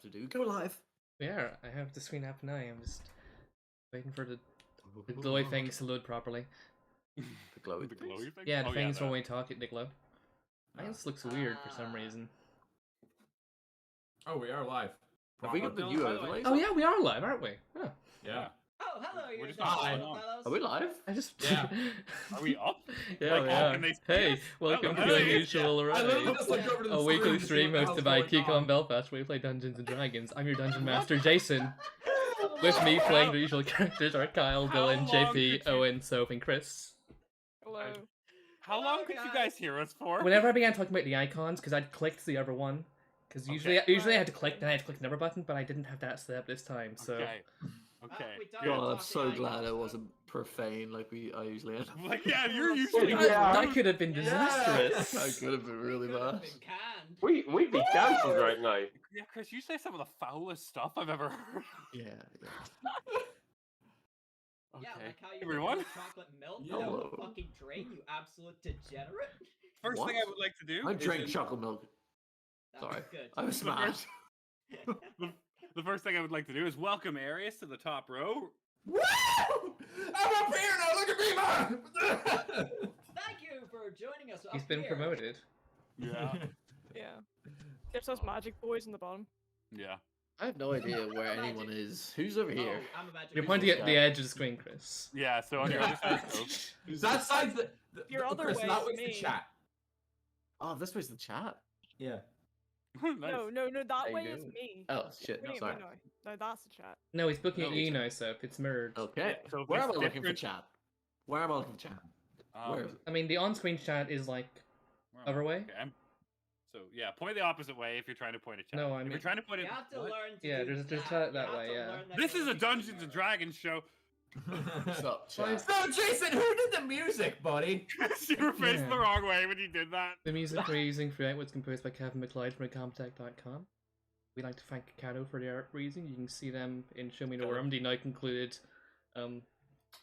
have to do. Go live. Yeah, I have the screen up now. I'm just waiting for the glowy things to load properly. The glowy thing? Yeah, the things that. when we talk at the glow. Mine looks weird for some reason. Oh, we are live. Have we got the new overlays? Oh yeah, we are live, aren't we? Huh. Yeah. Oh, hello, We're you're just just not fellows. Are we live? I just Yeah. Are we up? yeah, Like, we how are. can they see Hey, us? welcome to Hello. the usual I array. literally just looked over to the A weekly to see stream what the hosted hell's by going Keycon on. Belfast, where we play Dungeons and Dragons. I'm your dungeon master, Jason. With me playing the usual characters are Kyle, How Dylan, long JP, could you- Owen, Soph, and Chris. Hello. How long could you guys hear us for? Whenever I began talking about the icons, because I'd clicked the other one, because usually I had to click, then I had to click another button, but I didn't have that set up this time, so... Okay. we don't Good. God, I'm talk so the glad icons, it though. wasn't profane like I usually end up. Like, yeah, you're usually. That could have been Yeah. disastrous. That could have been really Could've bad. been canned. We'd be cancelled right now. Yeah, Chris, you say some of the foulest stuff I've ever heard. Yeah. Okay. Yeah, like how you Everyone. drink chocolate milk Hello. down the fucking drain, you absolute degenerate. First What? thing I would like to do. I is drank in- chocolate milk. That Sorry. was good. I was The mad. first- The first thing I would like to do is welcome Arius to the top row. Woo! I'm up here now. Look at me, man. Thank you for joining us. He's up been here. promoted. Yeah. Yeah. There's those magic boys in the bottom. Yeah. I have no idea where anyone is. Who's over here? Oh, I'm a magic You're user. pointing at the edge of the screen, Chris. Yeah, so on your other side, Soap. That side's Your other Chris, way that is was the me. chat. Oh, this was the chat. Yeah. Nice. No, that How you way is doing? me. Oh shit! What do you Sorry. mean no, that's the chat. No, he's looking at No, you it's- now, Soph. It's mirrored. Okay. Yeah, so Where am I it's looking for different- chat? Where am I looking for chat? Where is it? I mean, the on-screen chat is like where am I? other way. Okay, so yeah, point the opposite way if you're trying to point a chat. No, I if mean- you're trying to point it. You have to What? learn to Yeah, do there's that. chat You that have way, to yeah. learn that This is a conversation Dungeons and error. Dragons show. What's up, chat? So, Jason, who did the music, buddy? You were facing Yeah. the wrong way when you did that. The music we're using throughout was composed by Kevin McLeod from Incompetech.com. We'd like to thank Kato for the art we're using. You can see them in Show Me the Kato. Worm, the now concluded the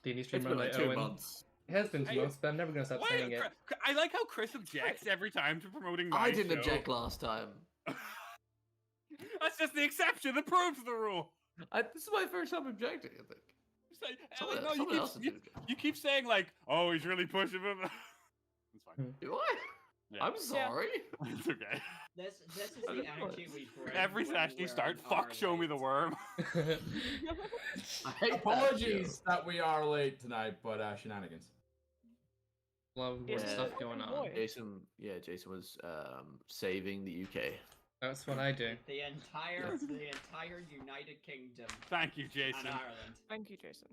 indie stream It's run been by like 2 Owen. months. It has been 2 Hey, months, but I'm never going to stop Why? saying it. I like how Chris objects every time to promoting my I didn't show. object last time. That's just the exception that proves the rule. This is my first time objecting, I think. It's like, Someone, no, someone else you, did object. you keep saying like, oh, he's really pushing him. It's fine. Do I? Yeah. I'm sorry. It's okay. This is I the don't know. energy we bring. Every when session you we're start, an fuck, hour show me the late. worm. I hate that Apologies show. that we are late tonight, but shenanigans. A lot of Yeah. more stuff going on. Boy. Jason was saving the UK. That's what I do. The entire United Kingdom Thank you, and Jason. Ireland. Thank you, Jason.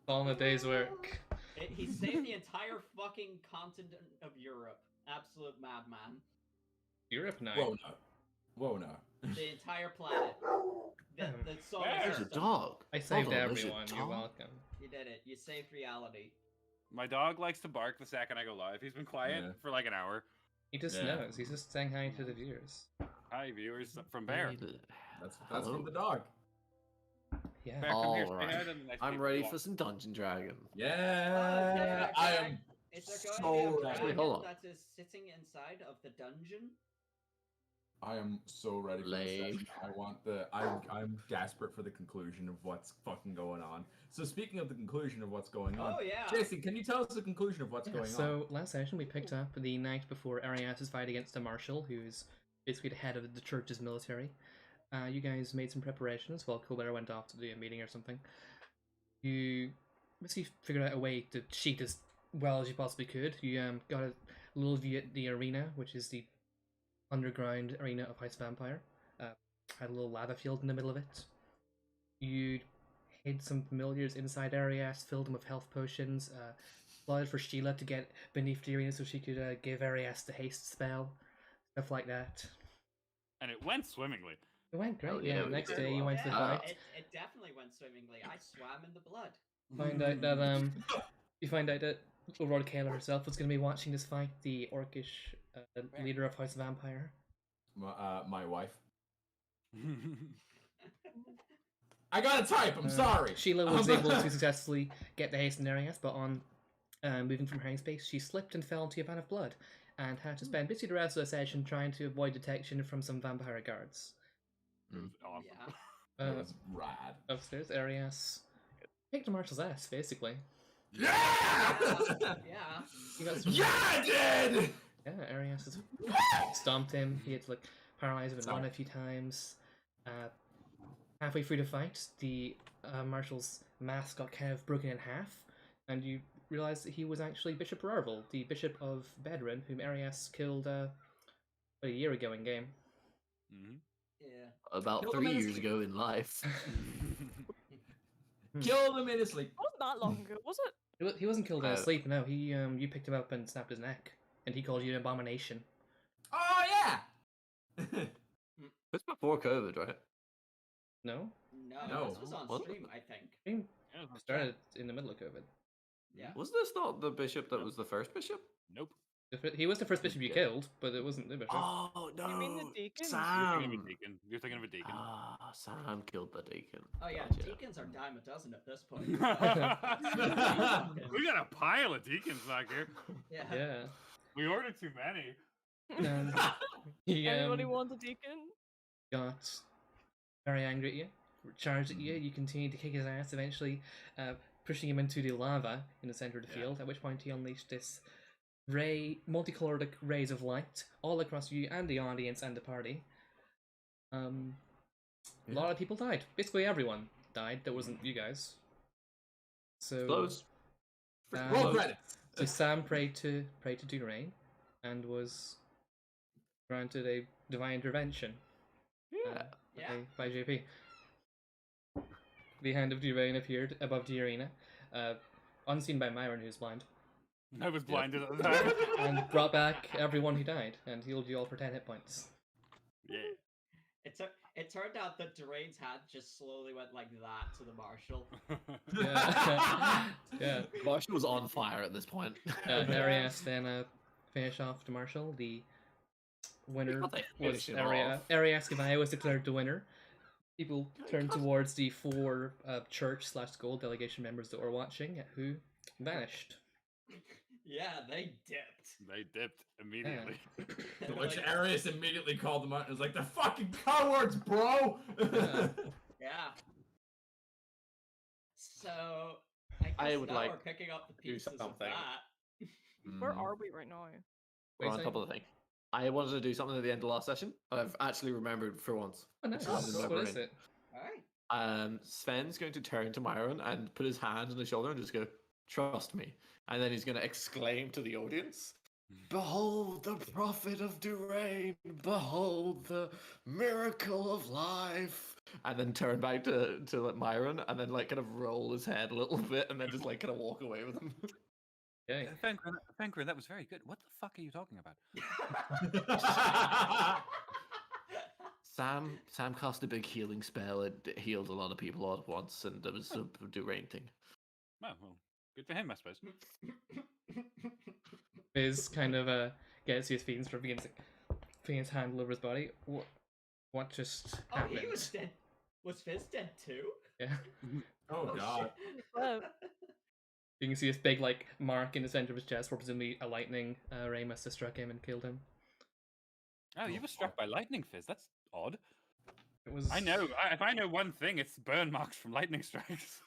All in a day's work. He saved the entire fucking continent of Europe. Absolute madman. Europe now. Whoa, no. Whoa, no. The entire planet. The solar Where? There's a system. dog. I saved Hold on, there's a everyone. You're dog? welcome. You did it. You saved reality. My dog likes to bark the second I go live. He's been quiet Yeah. for like an hour. He just Yeah. knows. He's just saying hi to the viewers. Hi, viewers from Bear. That's Hello. from the dog. Yeah. Bear, come here. Say Alright. hi to the nice I'm people ready who for some Dungeon Dragon. Yeah, I am. Is there going So to be a ready. dragon Hold on. that is sitting inside of the dungeon? I am so ready for this Lame. session. I'm desperate for the conclusion of what's fucking going on. So speaking of the conclusion of what's going on, Oh yeah. Jason, can you tell us the conclusion of what's Yeah, going so last session we picked up the night before Arias' fight against the Marshal, who's basically the head of the church's military. You guys made some preparations while Colbert went off to do a meeting or something. You basically figured out a way to cheat as well as you possibly could. You got a little view at the arena, which is the underground arena of Ice Vampire. Had a little lava field in the middle of it. You hid some familiars inside Arias, filled them with health potions, allowed for Sheila to get beneath the arena so she could give Arias the haste spell, stuff like that. And it went swimmingly. It went great, Oh, yeah. yeah, The we next did day you well. went to the Yeah, fight. it definitely went swimmingly. I swam in the blood. Find out that you find out that Aurora Kayla herself was going to be watching this fight, the orcish leader of House Vampire. My wife. I gotta type. I'm sorry. Sheila was able to successfully get the haste in Arias, but on moving from her space, she slipped and fell into a vat of blood, and had to spend basically the rest of the session trying to avoid detection from some vampire guards. It was awesome. Yeah. That's rad. Upstairs, Arias kicked the marshal's ass, basically. Yeah! Yeah. You got some... Yeah, I did! Yeah, Arias just stomped him. He had to like paralyze him and run a few times. Halfway through the fight, the marshal's mask got kind of broken in half, and you realize that he was actually Bishop Rarvel, the Bishop of Bedrin, whom Arias killed about a year ago in game. Mm-hmm. Yeah. About Kill 3 him in his years sleep. ago in life. Killed him in his sleep. It wasn't that long ago, was it? He wasn't killed in his Uh, sleep, no. He you picked him up and snapped his neck, and he called you an abomination. Oh, yeah! It's before COVID, right? No? No, No. this was on What? stream, I think. I think Yeah, it started in the middle of COVID. Yeah. Was this not the bishop that was the first bishop? Nope. He was the first bishop you Yeah. killed, but it wasn't the bishop. Oh no! You mean the deacons? You're thinking of a Sam. deacon. You're thinking of a deacon. Ah, Sam killed the deacon. Oh yeah, Gotcha. deacons are dime a dozen at this point. We got a pile of deacons back here. Yeah. Yeah. We ordered too many. And he Anybody want a deacon? got very angry at you, charged at you. You continued to kick his ass, eventually pushing him into the lava in the center of the Yeah. field, at which point he unleashed this multicolored rays of light all across you and the audience and the party. A lot of people died. Basically everyone died that wasn't you guys. So Close. Roll credits. so Sam prayed to Durain and was granted a divine intervention Yeah. by JP. The hand of Durain appeared above the arena, unseen by Myron, who's blind, I was blinded at the time. and brought back everyone who died and healed you all for 10 hit points. Yeah. It turned out that Durain's hand just slowly went like that to the marshal. Yeah. Yeah. Marshall was on fire at this point. Arias then finished off the Marshal. The winner thought they was finished him off. Arias Gavaya was declared the winner. People turned towards the 4 church/school delegation members that were watching, who vanished. Yeah, they dipped. They dipped immediately. To which Like, Arius immediately called them out and was like, "They're fucking cowards, bro!" yeah. So I guess would now like we're picking up the do pieces of something. that. Where Mm, are we right now? we're on Wait, top of the thing. I wanted to do something at the end of last session. I've actually remembered for once. Oh, nice. Which is What is remembering. it? Alright. Sven's going to turn to Myron and put his hand on his shoulder and just go, "Trust me." And then he's going to exclaim to the audience, "Behold the prophet of Durain! Behold the miracle of life!" And then turn back to like, Myron and then like kind of roll his head a little bit and then just like kind of walk away with him. Okay. Fenrir, that was very good. What the fuck are you talking about? Sam cast a big healing spell. It healed a lot of people all at once, and it was a Durain thing. Oh, well, good for him, I suppose. Fizz kind of gets to his feet and sort of begins putting his hand all over his body. What just Oh, happened? he was dead. Was Fizz dead too? Yeah. Oh god. Well, You can see this big like mark in the center of his chest where presumably a lightning ray must have struck him and killed him. Oh, you were struck by lightning, Fizz. That's odd. It was. I know. If I know one thing, it's burn marks from lightning strikes.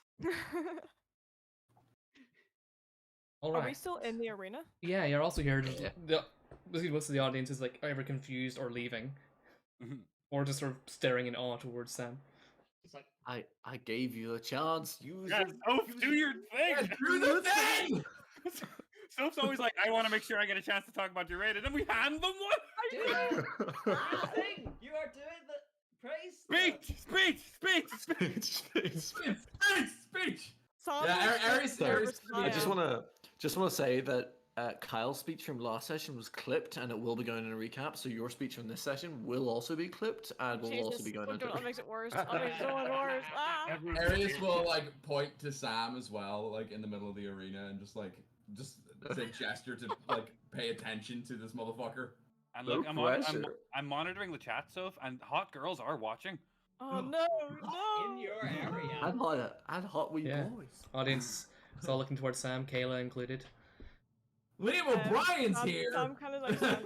All are right. we still in the arena? Yeah, you're also here. Yeah. Basically, most of the audience is like either confused or leaving, Mhm. or just sort of staring in awe towards Sam. It's like, I gave you a chance. Use Yes, it. Soph, Use do it. your thing! Do the thing! Soph's always like, I want to make sure I get a chance to talk about Durain, and then we hand them one! dude, thing! You are doing the praise. Speech! Speech! Sam Yeah, was Aries- the Aries- I just Messiah. wanna say that Kyle's speech from last session was clipped, and it will be going in a recap. So your speech from this session will also be clipped, and will also Jesus, be going oh into. God, that makes it worse. That makes it so much worse. Ah! Arius will like point to Sam as well, like in the middle of the arena, and just say gesture to like pay attention to this motherfucker. And No look, pressure. I'm monitoring the chat, Soph, and hot girls are watching. Oh no, no! In your area. And hot wee Yeah. boys. Audience is all looking towards Sam, Kayla included. Liam O'Brien's Sam- here. Sam kind of like. Did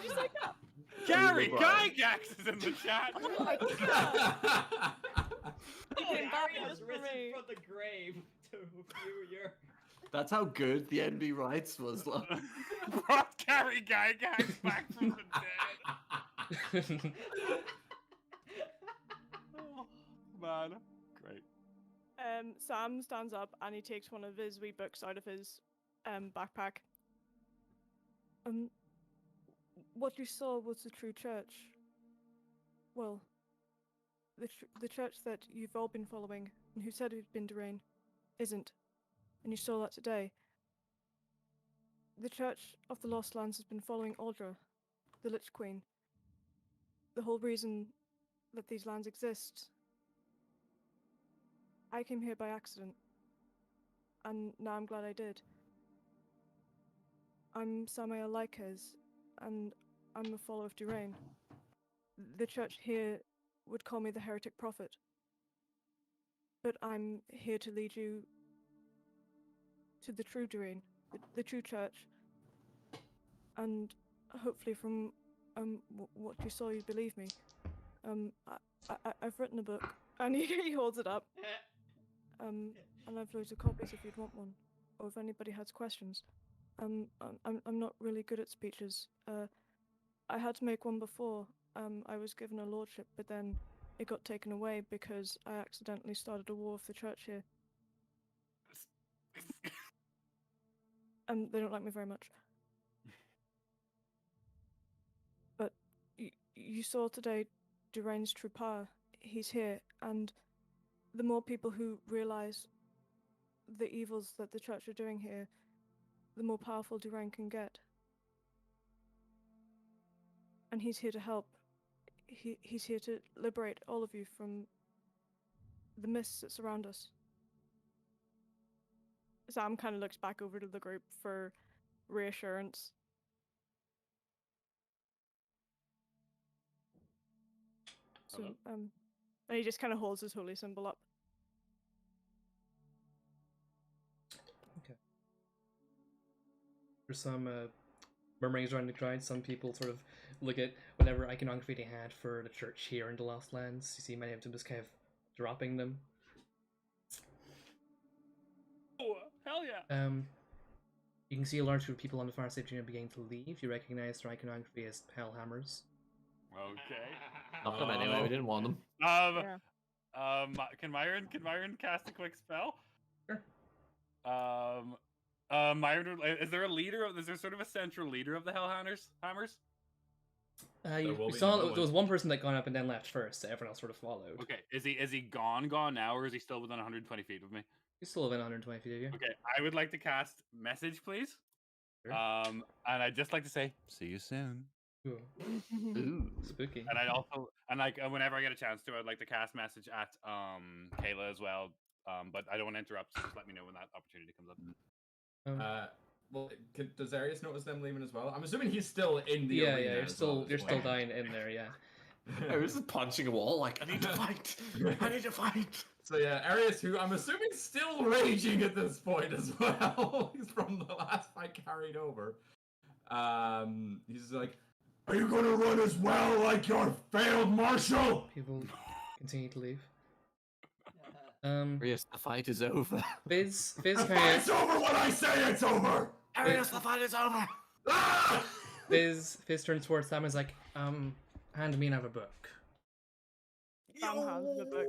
you say that? Gary Unbelievable, Brian. Gygax is in the chat. Oh my god! He Oh, came back Harry has just for risen me. from the grave to view your. That's how good the NB rights was. Look. Brought Gary Gygax back from the dead. Oh, man. Great. Sam stands up and he takes one of his wee books out of his backpack. What you saw was the true church. Well, the church that you've all been following and who said it had been deranged isn't, and you saw that today. The Church of the Lost Lands has been following Audra, the Lich Queen. The whole reason that these lands exist. I came here by accident, and now I'm glad I did. I'm Samael Likez, and I'm a follower of Durain. The church here would call me the heretic prophet. But I'm here to lead you to the true Durain, the true church. And hopefully from what you saw, you believe me. I've written a book, and he holds it up. And I've loads of copies if you'd want one, or if anybody has questions. I'm not really good at speeches. I had to make one before. I was given a lordship, but then it got taken away because I accidentally started a war with the church here. And they don't like me very much. But you saw today Durain's true power. He's here, and the more people who realize the evils that the church are doing here, the more powerful Durain can get. And he's here to help. He's here to liberate all of you from the mists that surround us. Sam kind of looks back over to the group for reassurance. So, Hello? and he just kind of holds his holy symbol up. There's some murmurings around the crowd. Some people sort of look at whatever iconography they had for the church here in the Lost Lands. You see many of them just kind of dropping them. Oh, hell yeah. You can see a large group of people on the far side of June beginning to leave. You recognize their iconography as Hellhammers. Okay. Not them anyway. We didn't want them. Yeah. Can Myron cast a quick spell? Sure. Myron, is there a leader? Is there sort of a central leader of the Hellhammers? Hammers? You will be saw another there was one person that got up and then left first. So everyone else sort of followed. Okay. Is he gone now, or is he still within 120 feet of me? He's still within 120 feet of you. Okay. I would like to cast message, please. Sure. And I'd just like to say, see you soon. Ooh, Ooh. spooky. And I'd also, and like whenever I get a chance to, I'd like to cast message at Kayla as well. But I don't want to interrupt, so just let me know when that opportunity comes up. Well, does Arius notice them leaving as well? I'm assuming he's still in the Yeah, arena. you're as still well at you're this still point. dying in there. Yeah. I was just punching a wall like, I need to fight. I need to fight. So yeah, Arius, who I'm assuming is still raging at this point as well. He's from the last fight carried over. He's like, "Are you gonna run as well like your failed marshal?" People continue to leave. Arius, the fight is over. Fizz The kind fight's of over when I say it's over. Arius, the fight is over. Ah! Fizz turns towards Sam and is like, hand me another book. Sam hands him a book.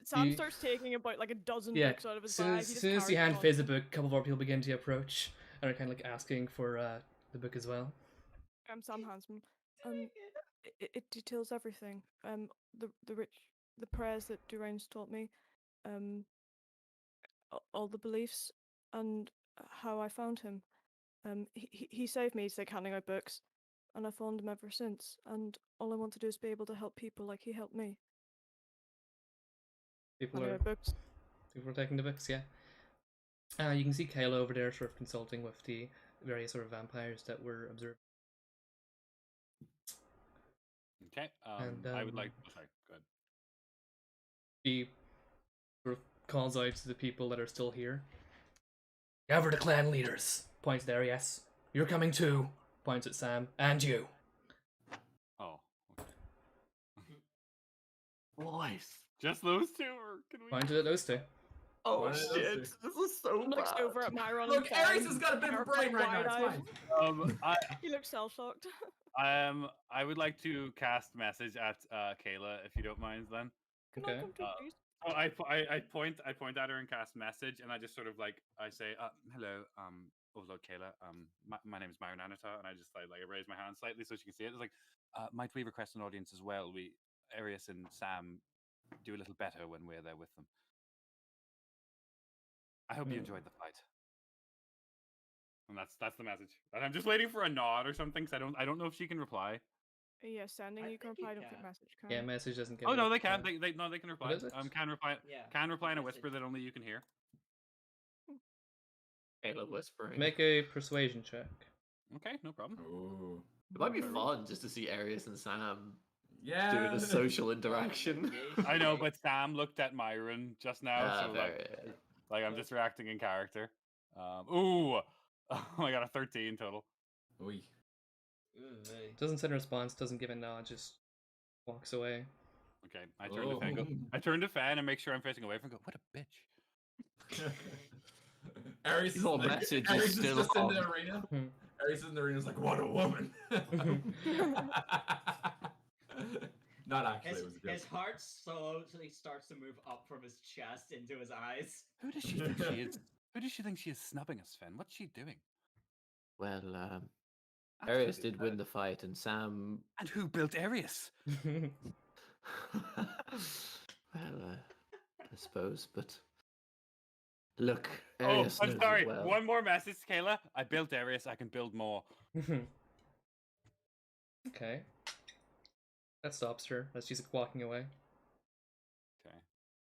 Sam You- starts taking about like a dozen Yeah. books out of his Soon bag. as, He just soon as you carries hand them on. Fizz a book, a couple more people begin to approach and are kind of like asking for the book as well. Sam hands him. It details everything. The prayers that Durain's taught me, all the beliefs, and how I found him. He saved me. He's like handing out books, and I've followed him ever since. And all I want to do is be able to help people like he helped me. People Handing are out books. taking the books, yeah. You can see Kayla over there sort of consulting with the various sort of vampires that were observed. Okay. And, I would like. Sorry. Go ahead. He sort of calls out to the people that are still here. Gather the clan leaders. Points there, yes. You're coming too. Points at Sam. And you. Boys. Just those two, or can we? Pointed at those two. Oh One of those shit! two. This is so Looks bad. over at Myron. Look, and Ares Fen, has got a bit of a brain terrified, right now. It's wide-eyed. fine. He looks cell-shocked. I would like to cast message at Kayla, if you don't mind, then. Can Okay. I come to please? Oh, I point at her and cast message, and I just sort of like I say, hello, Lord Kayla, my name is Myron Anata, and I just like I raise my hand slightly so she can see it. It's like, might we request an audience as well? We, Arius and Sam, do a little better when we're there with them. I hope you enjoyed the fight. And that's the message. And I'm just waiting for a nod or something, because I don't know if she can reply. Yeah, sending. I You can think you reply. I don't think can. message can. Yeah, message doesn't get. Oh no, they can. They can reply. is it? Can reply. Yeah. Can reply in a Message. whisper that only you can hear. Kayla whispering. Make a persuasion check. Okay, no problem. Ooh. It might be fun just to see Arius and Sam Yeah. doing a social interaction. I know, but Sam looked at Myron just now, so Very- like I'm just reacting in character. Ooh, oh my god, a 13 total. Oy. Doesn't send a response. Doesn't give a nod. Just walks away. Okay, I turn to Oh. Fan. And go, I turn to Fan and make sure I'm facing away from. Him and go, what a bitch. Ares is Your like, message is Ares is still just in on. the arena. Hmm. Ares is in the arena. Is like, what a woman. Not actually. His, It was a joke. his heart slowly starts to move up from his chest into his eyes. Who does she think she is? Who does she think she is snubbing us, Fan? What's she doing? Well, Arius Absolutely did win the fight, and Sam. And who built Arius? Well, I suppose, but look, Oh, Arius I'm knows sorry. well. One more message, Kayla. I built Arius. I can build more. Okay. That stops her as she's walking away. Okay.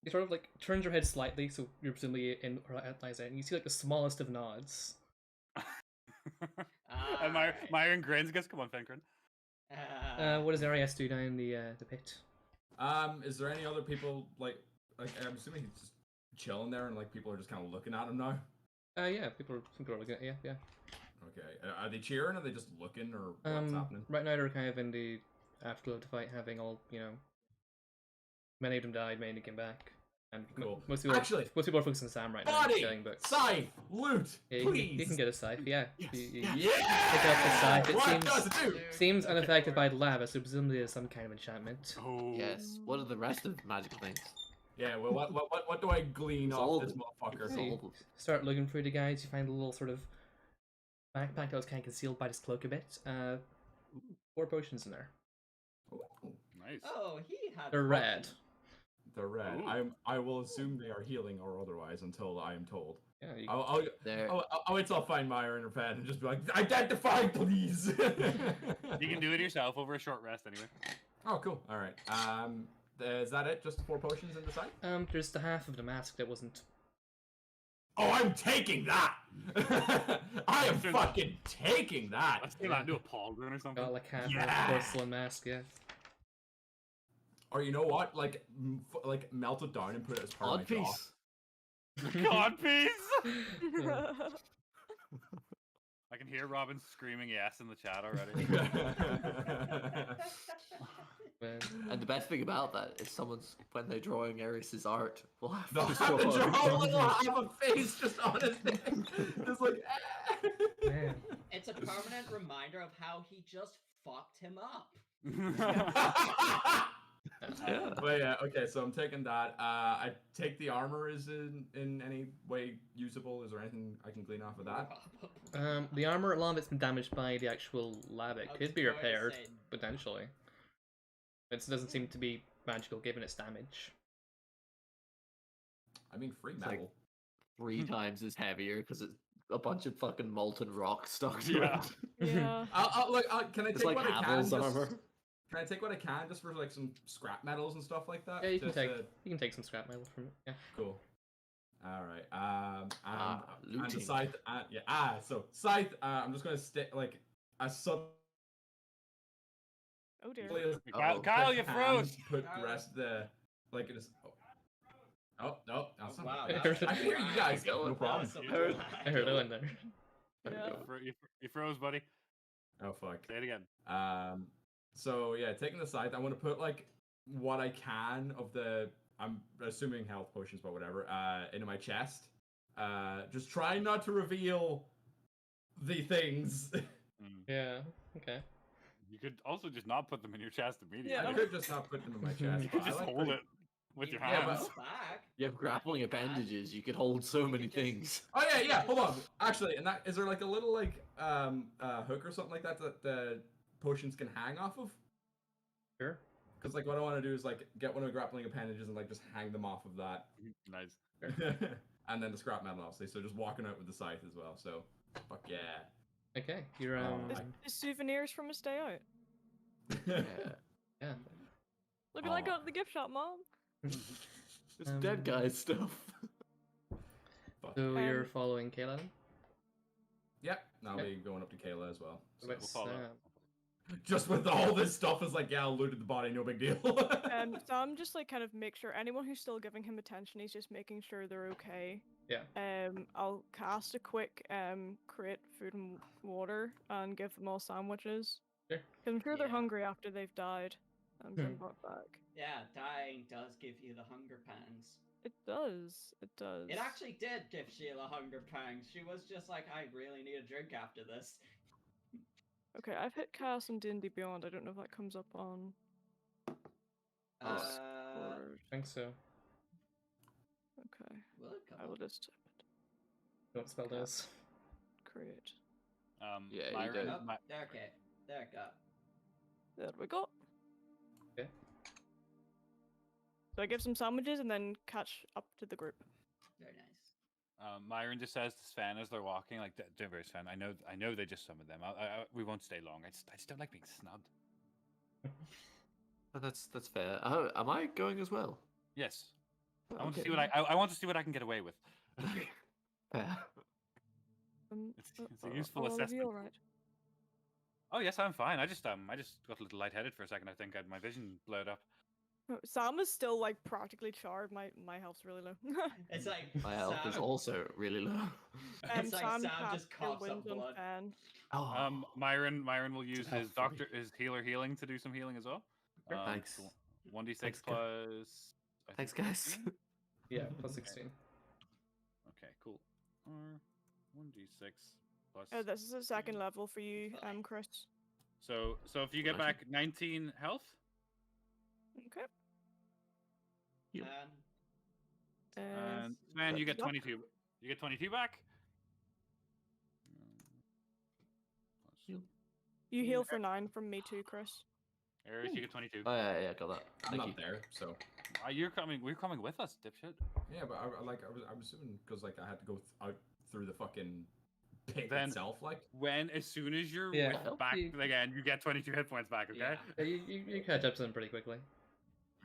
She sort of like turns her head slightly, so you're presumably in her eyes, and you see like the smallest of nods. And Myron grins. Goes, come on, Fan, grin. What does Arias do down in the pit? Is there any other people like I'm assuming he's just chilling there and like people are just kind of looking at him now? Yeah, people are looking at yeah. Okay. Are they cheering? Are they just looking or what's happening? Right now they're kind of in the afterglow of the fight, having all many of them died, many came back, and Cool. most people Actually, most people are focusing on Sam right now, Body, killing books. scythe, loot, Yeah, please. you can get a scythe. Yeah, Yes, you Yeah. pick up the scythe. It What seems does it do? seems unaffected by the lava, so presumably it's some kind of enchantment. Oh. Yes. What are the rest of the magical things? Yeah. Well, what do I glean It's off all this the- motherfucker? See, All of- start looking through the guides. You find a little sort of backpack that was kind of concealed by this cloak a bit. 4 potions in there. Ooh, Nice. Oh, he had. They're red. potions. they're red. Ooh. I will assume they are healing or otherwise until I am told. Yeah, you, There. I'll wait till I find Myron or Fan and just be like, identify, please. You can do it yourself over a short rest, anyway. Oh, cool. All right. Is that it? Just 4 potions in the side? there's the half of the mask that wasn't. Oh, I'm taking that. I am fucking taking that. Let's do that. Do a pauldron or something. Got like half of Yeah. the porcelain mask. Yeah. Or you know what? Like melt it down and put it as part Odd of my jaw. piece. God, please. Yeah. I can hear Robin screaming yes in the chat already. Man. And the best thing about that is someone's when they're drawing Arius's art, will have They'll to have, draw they'll have a face just on his neck. Just like. Man. It's a permanent reminder of how he just fucked him up. Yeah. But yeah, okay, so I'm taking that. I take the armor is in any way usable. Is there anything I can glean off of that? The armor, a lot of it's been damaged by the actual lava. It I was could be going to repaired say- potentially. It doesn't seem to be magical given its damage. I mean, free It's like- metal. 3 times as heavier because it's a bunch of fucking molten rock stuck to Yeah. it. Yeah. Can I It's take like what I can? Havel's Just, armor. can I take what I can just for like some scrap metals and stuff like that? Yeah, you can Just, take some scrap metal from it. Yeah. Cool. All right. And the Looting. scythe. Yeah. So scythe. I'm just gonna stick like as sub. Oh dear. Kyle, Oh. Kyle, you froze. Put the rest of the like it is. Oh no, that's not. Wow, I that was heard- I can hear you guys. That No was problem. some Heard- lag. I heard that one there. Yeah. You froze, buddy. Oh fuck. Say it again. So yeah, taking the scythe, I want to put like what I can of the, I'm assuming health potions, but whatever, into my chest. Just try not to reveal the things. Yeah. Okay. You could also just not put them in your chest immediately. Yeah. I could just not put them in my chest. You could but I just like hold putting- it with your Yeah, hands. but- back. You have grappling appendages. You could hold so You many could just- things. Oh yeah. Hold on. Actually, and that is there like a little like hook or something like that that the potions can hang off of? Sure. Because like what I want to do is like get one of the grappling appendages and like just hang them off of that, Nice. and then the scrap metal obviously. So just walking out with the scythe as well. So fuck yeah. Okay. You're The souvenirs from his day out. Yeah. yeah. Look what I Aw. got at the gift shop, Mom. It's dead guy stuff. Fuck. So you're Um, following Kayla. Yep. Now Yep. we going up to Kayla as well. What about we'll follow. Sam? Just with all this stuff is like, yeah, I looted the body, no big deal. Sam just like kind of make sure anyone who's still giving him attention, he's just making sure they're okay. Yeah. I'll cast a quick create food and water and give them all sandwiches. Sure. 'Cause I'm sure they're Yeah. hungry after they've died and been brought back. Yeah, dying does give you the hunger pangs. It does. It does. It actually did give Sheila hunger pangs. She was just like, I really need a drink after this. Okay, I've hit Chaos and D&D Beyond. I don't know if that comes up on. Uh, Discord. I think so. Okay, will it come I will up? just Don't spell Yeah. this. create. Yeah, you Myron, do. Oh, okay, there it go. There we go. Okay. So I give some sandwiches and then catch up to the group. Very nice. Myron just says to Sven as they're walking, like, "Don't worry, Sven. I know they just summoned them. We won't stay long. I just don't like being snubbed." Oh, that's fair. Am I going as well? Yes. Oh, I want to okay. see what I want to see what I can get away with. Fair. It's a useful all of assessment. you alright? Oh yes, I'm fine. I just got a little lightheaded for a second. I think my vision blurred up. Sam is still like practically charred. My health's really low. It's like My health is Sam, also really low. it's like Sam just cast your coughs up wind on blood. fan. Oh, Myron will use Oh, his his healer healing to do some healing as well. Sure. Thanks. 1d6 Thanks, plus. I thanks, think guys. 16? Yeah, plus 16. Okay, cool. 1d6 plus. Oh, this is a second 16. level for you, Fine. Chris. So if you get Nice. back 19 health, Okay. Yep. and Sven, you get Yup. 22. You get 22 back. Yep. You heal for 9 from me too, Chris. Aries, you get 22. Oh yeah, got that. I'm Thank not you. there, so You're coming with us, dipshit. yeah. But I'm assuming because like I had to go out through the fucking pit Then- itself, like. As soon as you're Yeah. back You- again, you get 22 hit points back. Okay. Yeah. Yeah, you catch up to them pretty quickly.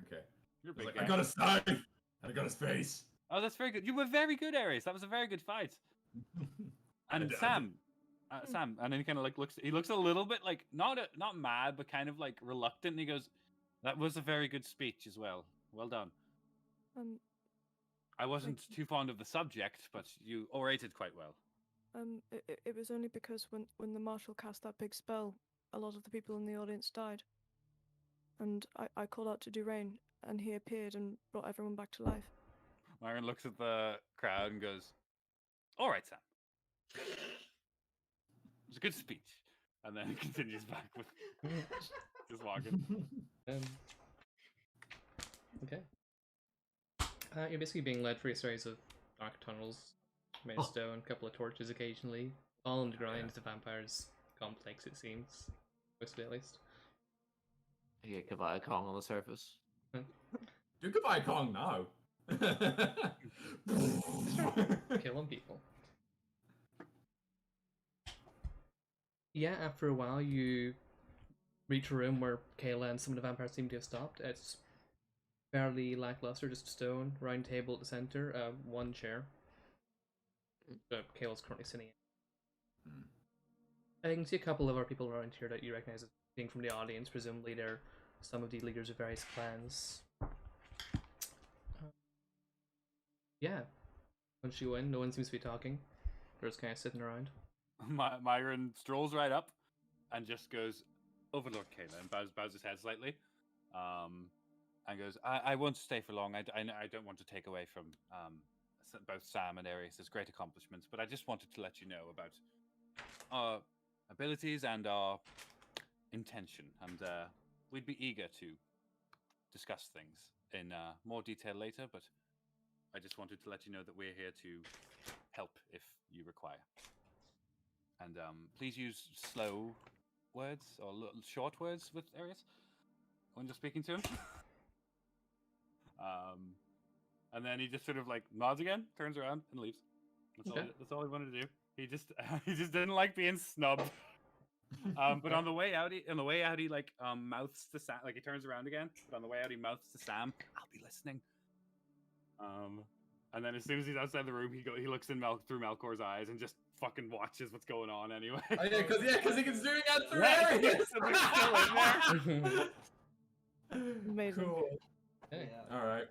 Okay. You're a He's big like, guy. I got his scythe. And I got his face. Oh, that's very good. You were very good, Aries. That was a very good fight. And did- Sam, and then he kind of like looks. He looks a little bit like not mad, but kind of like reluctant. And he goes, "That was a very good speech as well. Well done. Um, I wasn't too fond of the subject, but you orated quite well." it was only because when the marshal cast that big spell, a lot of the people in the audience died. And I called out to Durain, and he appeared and brought everyone back to life. Myron looks at the crowd and goes, "All right, Sam. It was a good speech." And then he continues back with just walking. Okay. You're basically being led through a series of dark tunnels made of Oh. stone, a couple of torches occasionally, all underground into the vampire's complex, it seems. Mostly, at least. You get Kavaya Kong on the surface. Do goodbye, Kong now. Killing people. Yeah, after a while, you reach a room where Kayla and some of the vampires seem to have stopped. It's fairly lackluster, just stone, round table at the center, one chair. Kayla's currently sitting in. I can see a couple of other people around here that you recognize as being from the audience. Presumably, they're some of the leaders of various clans. Yeah. Once you win, no one seems to be talking. They're just kind of sitting around. Myron strolls right up and just goes, "Overlord Kayla," and bows his head slightly. and goes, I won't stay for long. I don't want to take away from both Sam and Arius' great accomplishments, but I just wanted to let you know about our abilities and our intention, and we'd be eager to discuss things in more detail later, but I just wanted to let you know that we're here to help if you require. And please use slow words or short words with Arius when you're speaking to him. And then he just sort of like nods again, turns around, and leaves. That's all he wanted to do. He just didn't like being snubbed. But on the way out, he like mouths to Sam. Like he turns around again, but on the way out, he mouths to Sam, "I'll be listening." And then as soon as he's outside the room, he looks in through Melkor's eyes and just fucking watches what's going on anyway. Oh, yeah, because he can zoom out through Yeah, areas. they're still in there. Amazing. Cool. Okay. Yeah. All right.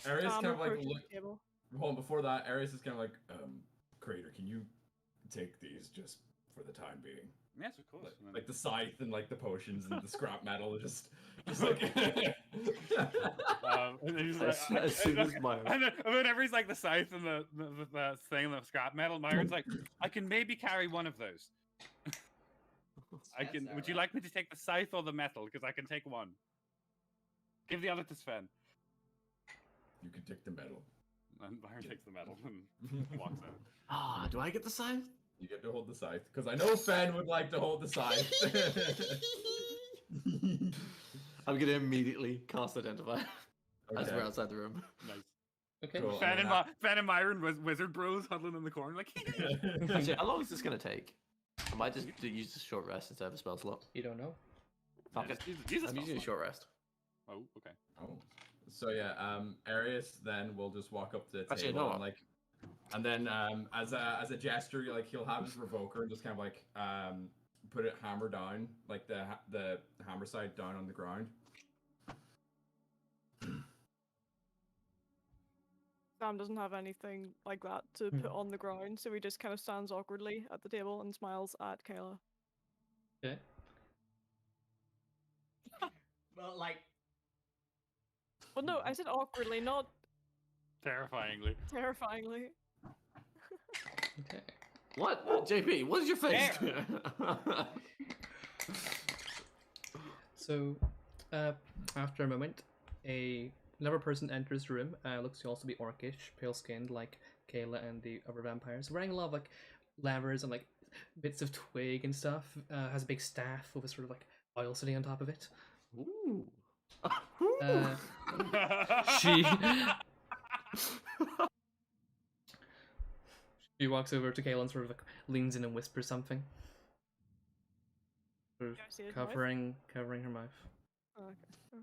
Arius kind of like approaching look. the table. Hold on, before that, Arius is kind of like, Crater, can you take these just for the time being? Yes, of course. Like the scythe and like the potions and the scrap metal, just like. And then he's like, As soon as Myron. and then whenever he's like the scythe and the thing, the scrap metal, Myron's like, I can maybe carry one of those. I can. Would you like me to take the scythe or the metal? Because I can take one. Give the other to Sven. You can take the metal. And Myron takes the metal and walks out. Ah, do I get the sign? You get to hold the scythe because I know Fen would like to hold the scythe. I'm gonna immediately cast Identify as Okay. we're outside the room. Nice. Okay. Cool. Fan and Myron was wizard bros huddling in the corner like. Actually, how long is this gonna take? I might just use a short rest instead of a spell slot. You don't know. Fuck it. I'm using a short rest. Oh, okay. Oh. So yeah, Arius then will just walk up to the Actually, table no. and like, and then as a gesture, like he'll have his revoker and just kind of like put it hammer down, like the hammer side down on the ground. Sam doesn't have anything like that to put on the ground, so he just kind of stands awkwardly at the table and smiles at Kayla. Okay. Well, like, Well, no, I said awkwardly, not Terrifyingly. terrifyingly. Okay. What? JP, what is your face? So, after a moment, another person enters the room. Looks to also be orcish, pale-skinned, like Kayla and the other vampires. Wearing a lot of like levers and like bits of twig and stuff. Has a big staff with a sort of like oil sitting on top of it. Ooh. She she walks over to Kayla and sort of like leans in and whispers something. Sort of Can I see his mouth? covering her mouth. Oh, okay.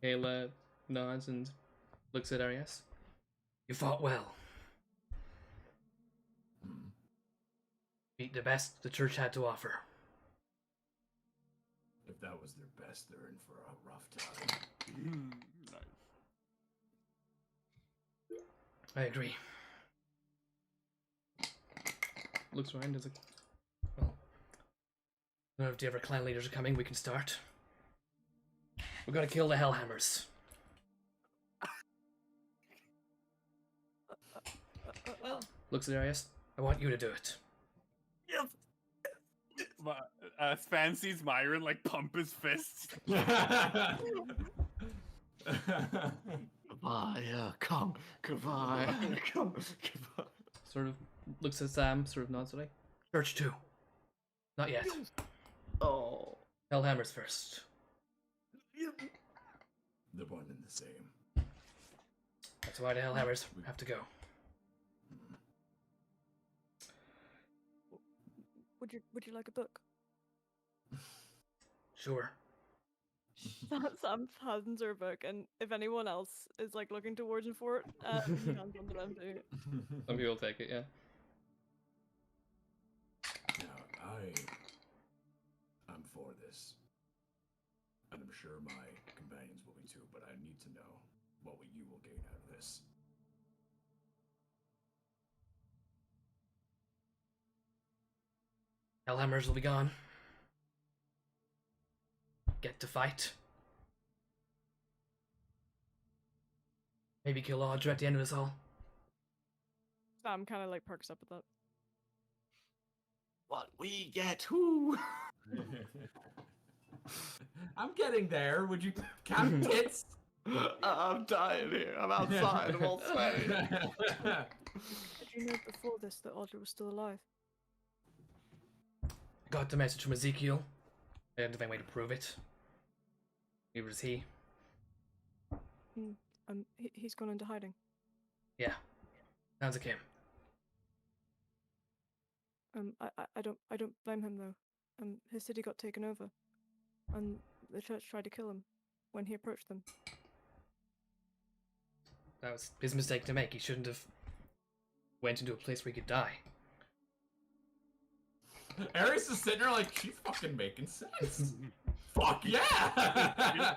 Okay. Kayla nods and looks at Arias. You fought well. Beat the best the church had to offer. If that was their best, they're in for a rough time. Nice. I agree. Looks around and is like, well, none of the other clan leaders are coming, we can start. We're gonna kill the Hellhammers. well, Looks at Arias. I want you to do it. Sven sees Myron like pump his fists. Goodbye, come. Goodbye, come. Goodbye. Sort of looks at Sam, sort of nods like, Church 2. Not yet. Oh. Hellhammers first. They're one and the same. That's why the Hellhammers have to go. Would you like a book? Sure. Sam hands her a book, and if anyone else is like looking towards him for it, he hands one to them too. Some people take it, yeah. Now, I'm for this. And I'm sure my companions will be too, but I need to know what you will gain out of this. Hellhammers will be gone. get to fight. Maybe kill Audra at the end of this all. Sam kind of like perks up at that. What we get? Who? I'm getting there. Would you count tits? I'm dying here. I'm outside. I'm all sweaty. Did you know before this that Audra was still alive? Got the message from Ezekiel. I didn't have any way to prove it. Neither was he. He's gone into hiding. Yeah. Sounds like him. I don't blame him though. His city got taken over, and the church tried to kill him when he approached them. That was his mistake to make. He shouldn't have went into a place where he could die. Ares is sitting there like, she's fucking making sense. Fuck yeah!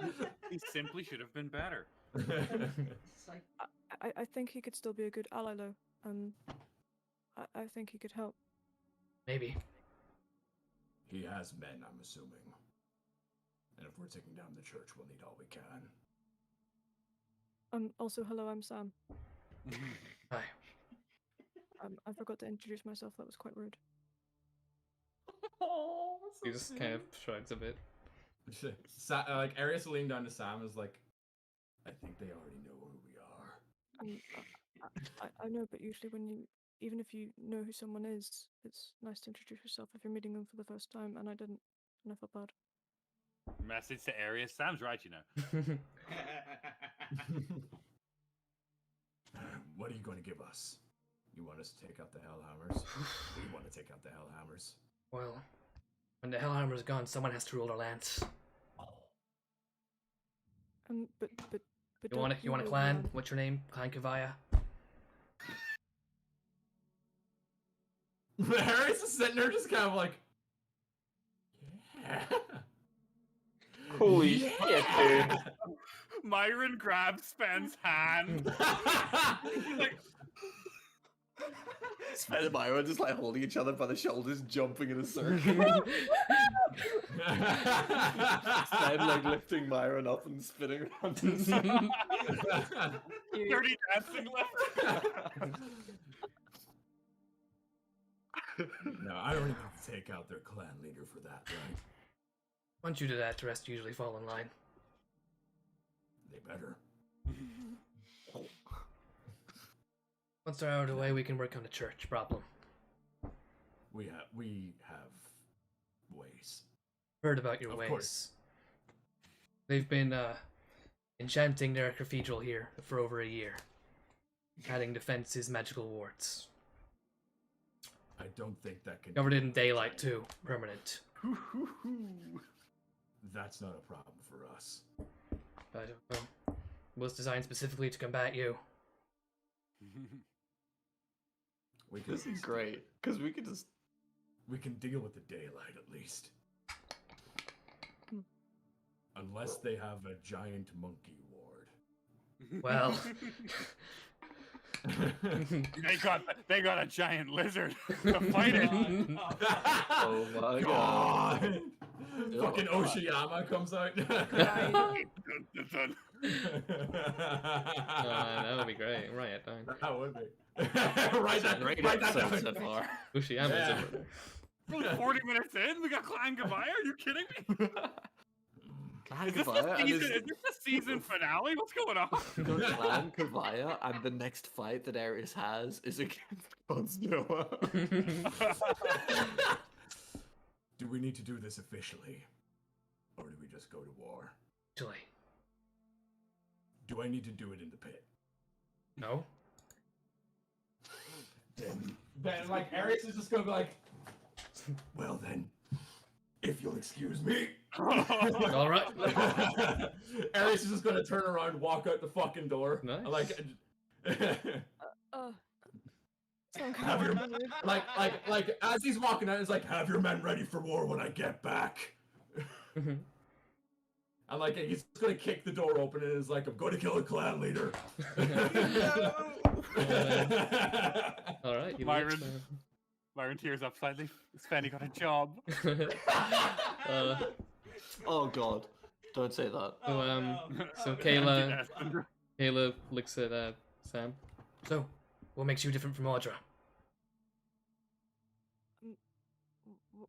He simply should have been better. It's like, I think he could still be a good ally though. I think he could help. Maybe. He has men, I'm assuming. And if we're taking down the church, we'll need all we can. Also, hello, I'm Sam. Hi. I forgot to introduce myself. That was quite rude. oh, He just kind of shrugs a bit. Like, Ares will lean down to Sam and is like, I think they already know who we are. I know, but usually even if you know who someone is, it's nice to introduce yourself if you're meeting them for the first time, and I didn't, and I felt bad. Message to Arius. Sam's right, you know. What are you going to give us? You want us to take out the Hellhammers? We want to take out the Hellhammers. Well, when the Hellhammer's gone, someone has to rule our lands. But You want a clan? What's your name? Clan Kavaya? Ares is sitting there just kind of like, yeah. Holy shit, dude. Myron grabs Spen's hand. He's like, Sven and Myra just like holding each other by the shoulders, jumping in a circle. Sven like lifting Myron up and spinning around his dirty dancing left. No, I don't even have to take out their clan leader for that, right? Once you do that, the rest usually fall in line. They better. Once they're out of the way, we can work on the church problem. We have ways. Heard about your Of ways. course. They've been enchanting their cathedral here for over a year, adding defenses, magical wards. I don't think that can. Covered it in daylight too, permanent. That's not a problem for us. But was designed specifically to combat you. We can This is great because we could just. We can deal with the daylight at least. Unless they have a giant monkey ward. Well, they got a giant lizard to fight it. Oh my god! Fucking Oshiyama comes out. that would be great. Write it down. That would be. write that down. So far. Ushiyama's Yeah. over there. We're like 40 minutes in, we got Clan Gavaya? Are you kidding me? Is this the season finale? What's going on? Clan Kavaya, and the next fight that Ares has is against Constella. Do we need to do this officially? Or do we just go to war? Actually, Do I need to do it in the pit? no. Then like, Ares is just gonna be like, well then, if you'll excuse me. All right. Ares is just gonna turn around, walk out the fucking door. Nice. Like, Sound have your kinda weird. like as he's walking out, it's like, have your men ready for war when I get back. And like, he's gonna kick the door open and is like, I'm going to kill a clan leader. All right. You Myron. Myron tears up slightly. Svenny got a job. Oh god. Don't say that. So, Oh, um, no. so Oh, no. Kayla- Empty nest. Kayla looks at Sam. So, what makes you different from Audra?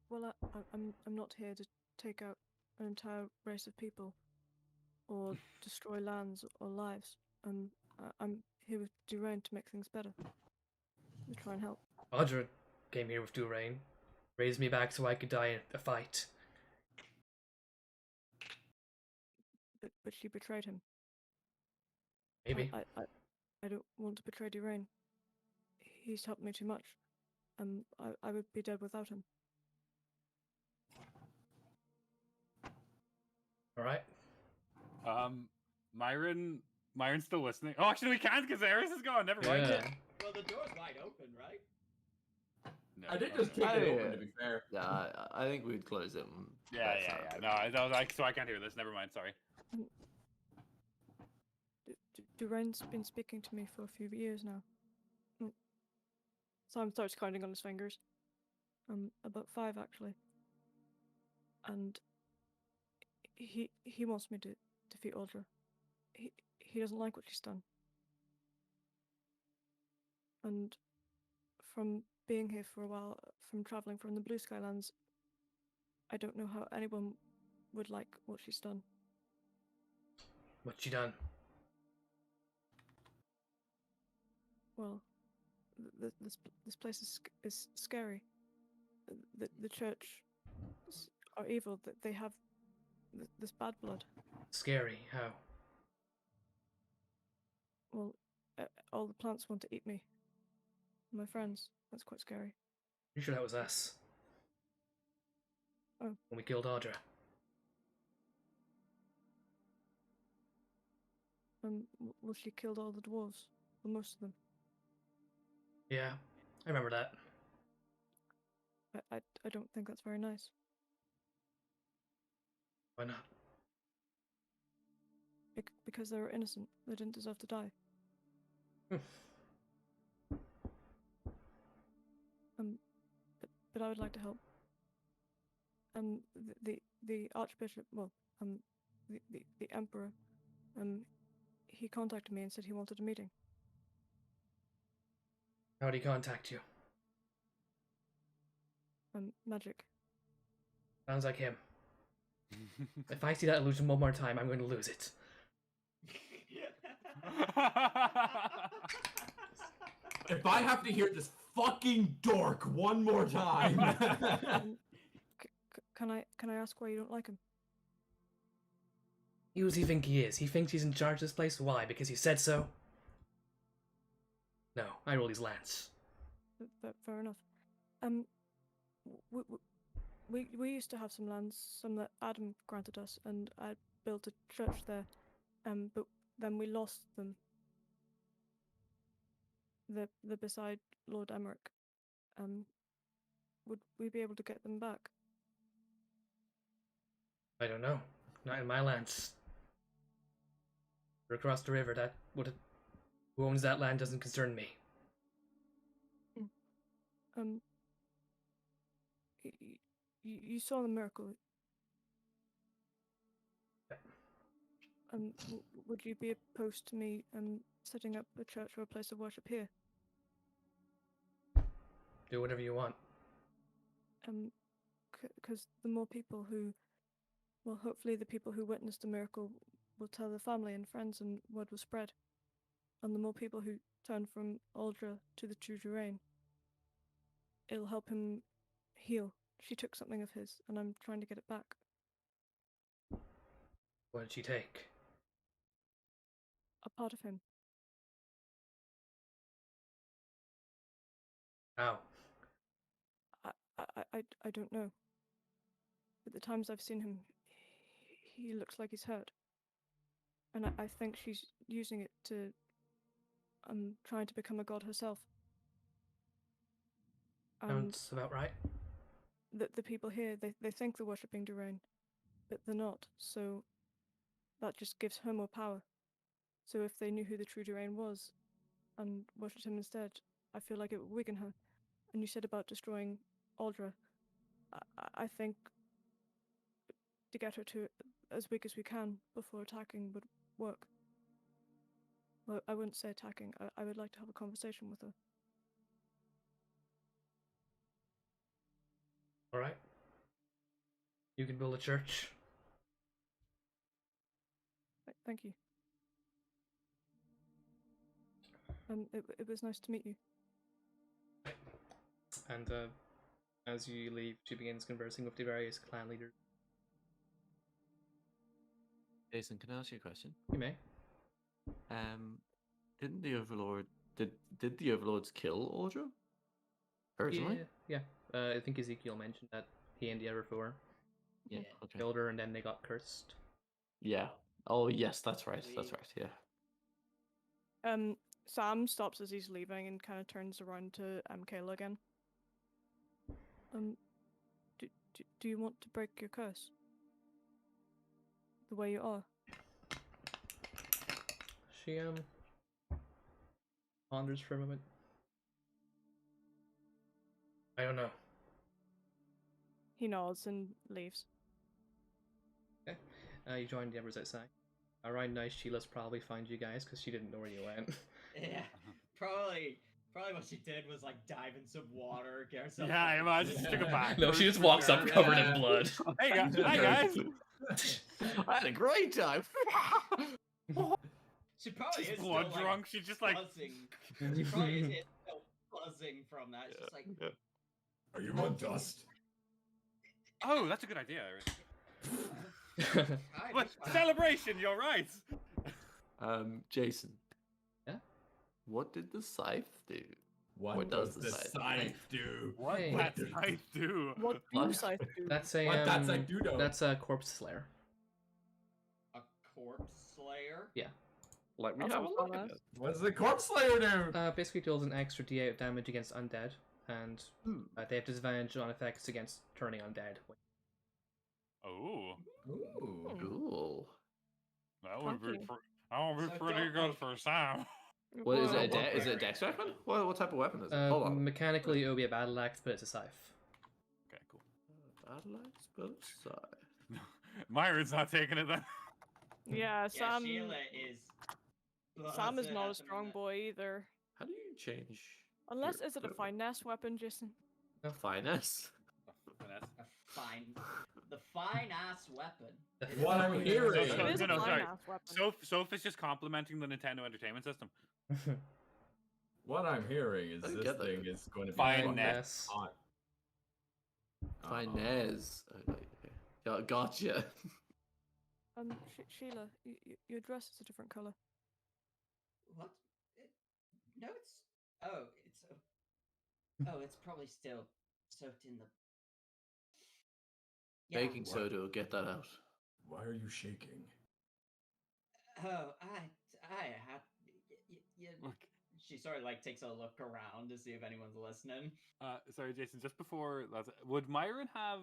Well, I'm not here to take out an entire race of people or destroy lands or lives. I'm here with Durain to make things better. To try and help. Audra came here with Durain, raised me back so I could die in a fight. But she betrayed him. Maybe. I don't want to betray Durain. He's helped me too much. I would be dead without him. Alright. Myron's still listening. Oh, actually, we can't because Eris is gone. Never mind. Yeah. Well, the door's wide open, right? No, I did no, just no. kick it open, to be fair. Yeah, I think we'd close it. And Yeah. let Sam No, I was like, so I can't hear this. Never mind. Sorry. Durain's been speaking to me for a few years now. Simon starts counting on his fingers. About 5 actually. And he wants me to defeat Audra. He doesn't like what she's done. And from being here for a while, from traveling from the Blue Skylands, I don't know how anyone would like what she's done. What's she done? Well, this place is scary. The church are evil. That they have this bad blood. Scary. How? Well, all the plants want to eat me. My friends. That's quite scary. Pretty sure that was us. Oh. When we killed Audra. Well, she killed all the dwarves. Well, most of them. Yeah, I remember that. I don't think that's very nice. Why not? Because they were innocent. They didn't deserve to die. But I would like to help. The Archbishop, well, the Emperor, he contacted me and said he wanted a meeting. How'd he contact you? Magic. Sounds like him. If I see that illusion one more time, I'm going to lose it. If I have to hear this fucking dork one more time. Can I ask why you don't like him? Who does he think he is? He thinks he's in charge of this place? Why? Because he said so? No, I roll these lands. Fair enough. We used to have some lands, some that Adam granted us, and I built a church there. But then we lost them. They're beside Lord Emmerich. Would we be able to get them back? I don't know. Not in my lands. We're across the river. That would. Who owns that land doesn't concern me. You saw the miracle. Would you be opposed to me setting up a church or a place of worship here? Do whatever you want. Because the more people who, well, hopefully the people who witnessed the miracle will tell their family and friends, and word will spread. And the more people who turn from Aldra to the true Durain, it'll help him heal. She took something of his, and I'm trying to get it back. What did she take? A part of him. How? I don't know. But the times I've seen him, he looks like he's hurt. And I think she's using it to trying to become a god herself. Sounds about right. The people here, they think they're worshipping Durain, but they're not, so that just gives her more power. So if they knew who the true Durain was and worshipped him instead, I feel like it would weaken her. And you said about destroying Aldra. I think to get her to as weak as we can before attacking would work. Well, I wouldn't say attacking. I would like to have a conversation with her. All right. You can build a church. Thank you. It was nice to meet you. And as you leave, she begins conversing with the various clan leaders. Jason, can I ask you a question? You may. Didn't the Overlord did the Overlords kill Audra? Personally? Yeah. I think Ezekiel mentioned that he and the other four Yeah. Okay. killed her, and then they got cursed. Yeah. Oh yes, that's right. That's right. Yeah. Sam stops as he's leaving and kind of turns around to Kayla again. Do you want to break your curse? The way you are. She ponders for a moment. I don't know. He nods and leaves. Okay. You join the others outside. Around now, Sheila's probably found you guys because she didn't know where you went. Yeah, probably what she did was like dive in some water, get herself. Yeah, I imagine she took a bath. No, she just walks up covered in blood. Hey guys, hi guys. I had a great time. She probably She's is blood still, drunk. She's just like, buzzing. She probably is still buzzing from that. It's just like, Are you on dust? oh, that's a good idea. I What just- celebration? You're right. Jason. Yeah? What did the scythe do? What does does the the scythe scythe do? What Hey. does I do? What do What? Scythe do? That's a What that's like do that's a corpse slayer. a corpse slayer. Like we That's have a not look bad. at it. What does the corpse slayer do? Basically deals an extra D8 of damage against undead, and they have disadvantage on effects against turning undead. Oh, Ooh. Cool. that would be. Funky. That would be So pretty don't good make- for Sam. What is it? Well, Is it a dex weapon? What type of weapon is it? Hold on. Mechanically, it would be a battle axe, but it's a scythe. Okay, cool. Battle axe, but scythe. Myron's not taking it then. Yeah, Yeah, Sam. Sheila is. Sam is buzzing not at a the strong minute. boy either. How do you change? Unless your is it a equipment? finesse weapon, Jason? Finesse. Finesse. The fine ass weapon. What I'm hearing. It is a no, fine sorry. ass weapon. Soph is just complimenting the Nintendo Entertainment System. What I'm hearing is I don't this get that. thing is going to be Fine fucking ness. hot. Finesse. Yeah, gotcha. Sheila, your dress is a different color. What? No, it's. Oh, it's probably still soaked in the. Yeah. Baking soda will get that out. Why are you shaking? Oh, I had. Look. She sort of like takes a look around to see if anyone's listening. Sorry, Jason. Just before that, would Myron have?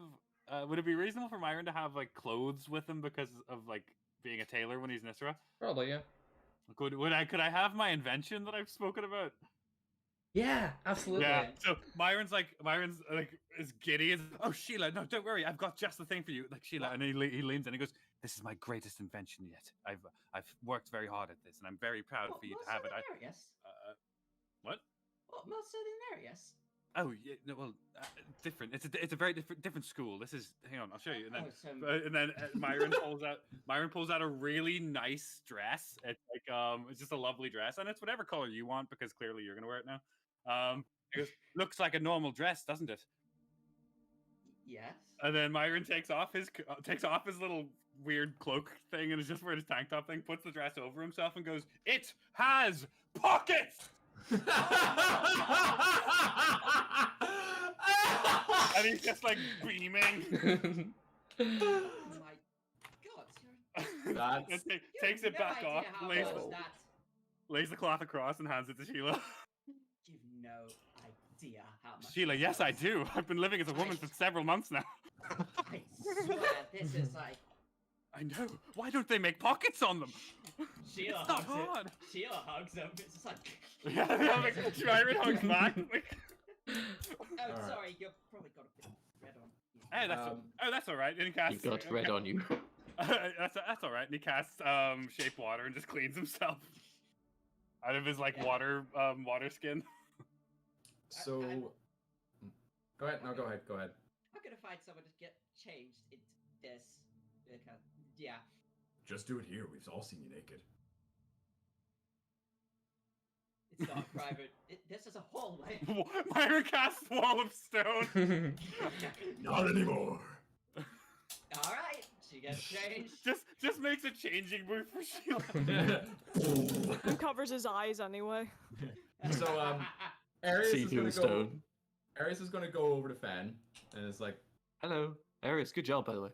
Would it be reasonable for Myron to have like clothes with him because of like being a tailor when he's Nisra? Probably, yeah. Could I have my invention that I've spoken about? Yeah, absolutely. Yeah. So Myron's is giddy. Oh Sheila, no, don't worry. I've got just the thing for you. Like Sheila, and he leans in and he goes, "This is my greatest invention yet. I've worked very hard at this, and I'm very proud for you to have it." Yes. What? What Mercenarius? Oh yeah, no, well, different. It's a very different school. This is. Hang on, I'll show you. And then Oh, and then Myron pulls out a really nice dress. It's like it's just a lovely dress, and it's whatever color you want because clearly you're gonna wear it now. He goes, looks like a normal dress, doesn't it? Yes. And then Myron takes off his little weird cloak thing and is just wearing his tank top thing, puts the dress over himself, and goes, "It has pockets." And he's just like beaming. Oh my god, That's- Takes it back off, that. lays the cloth across, and hands it to Sheila. You've no idea how much. Sheila, yes, I do. I've been living as a woman for several months now. I swear, this is like. I know. Why don't they make pockets on them? Sheila It's not hugs hard. it. Sheila hugs him. It's just like. Yeah, like Myron hugs back. Like, Oh, Alright. sorry, you've probably got a bit red on. Hey, that's all right. And he casts. You've got red on you. That's all right. And he casts shape water and just cleans himself out of his like water skin. So, go ahead. No, go ahead. Go ahead. I'm gonna find someone to get changed into this. Yeah. Just do it here. We've all seen you naked. It's not private. This is a hallway. Myra casts wall of stone. Not anymore. All right, she gets changed. just makes a changing booth for Sheila. And covers his eyes anyway. So, Arius is See gonna through go. stone. Arius is gonna go over to Fen, and it's like, Hello, Arius. Good job, by the way.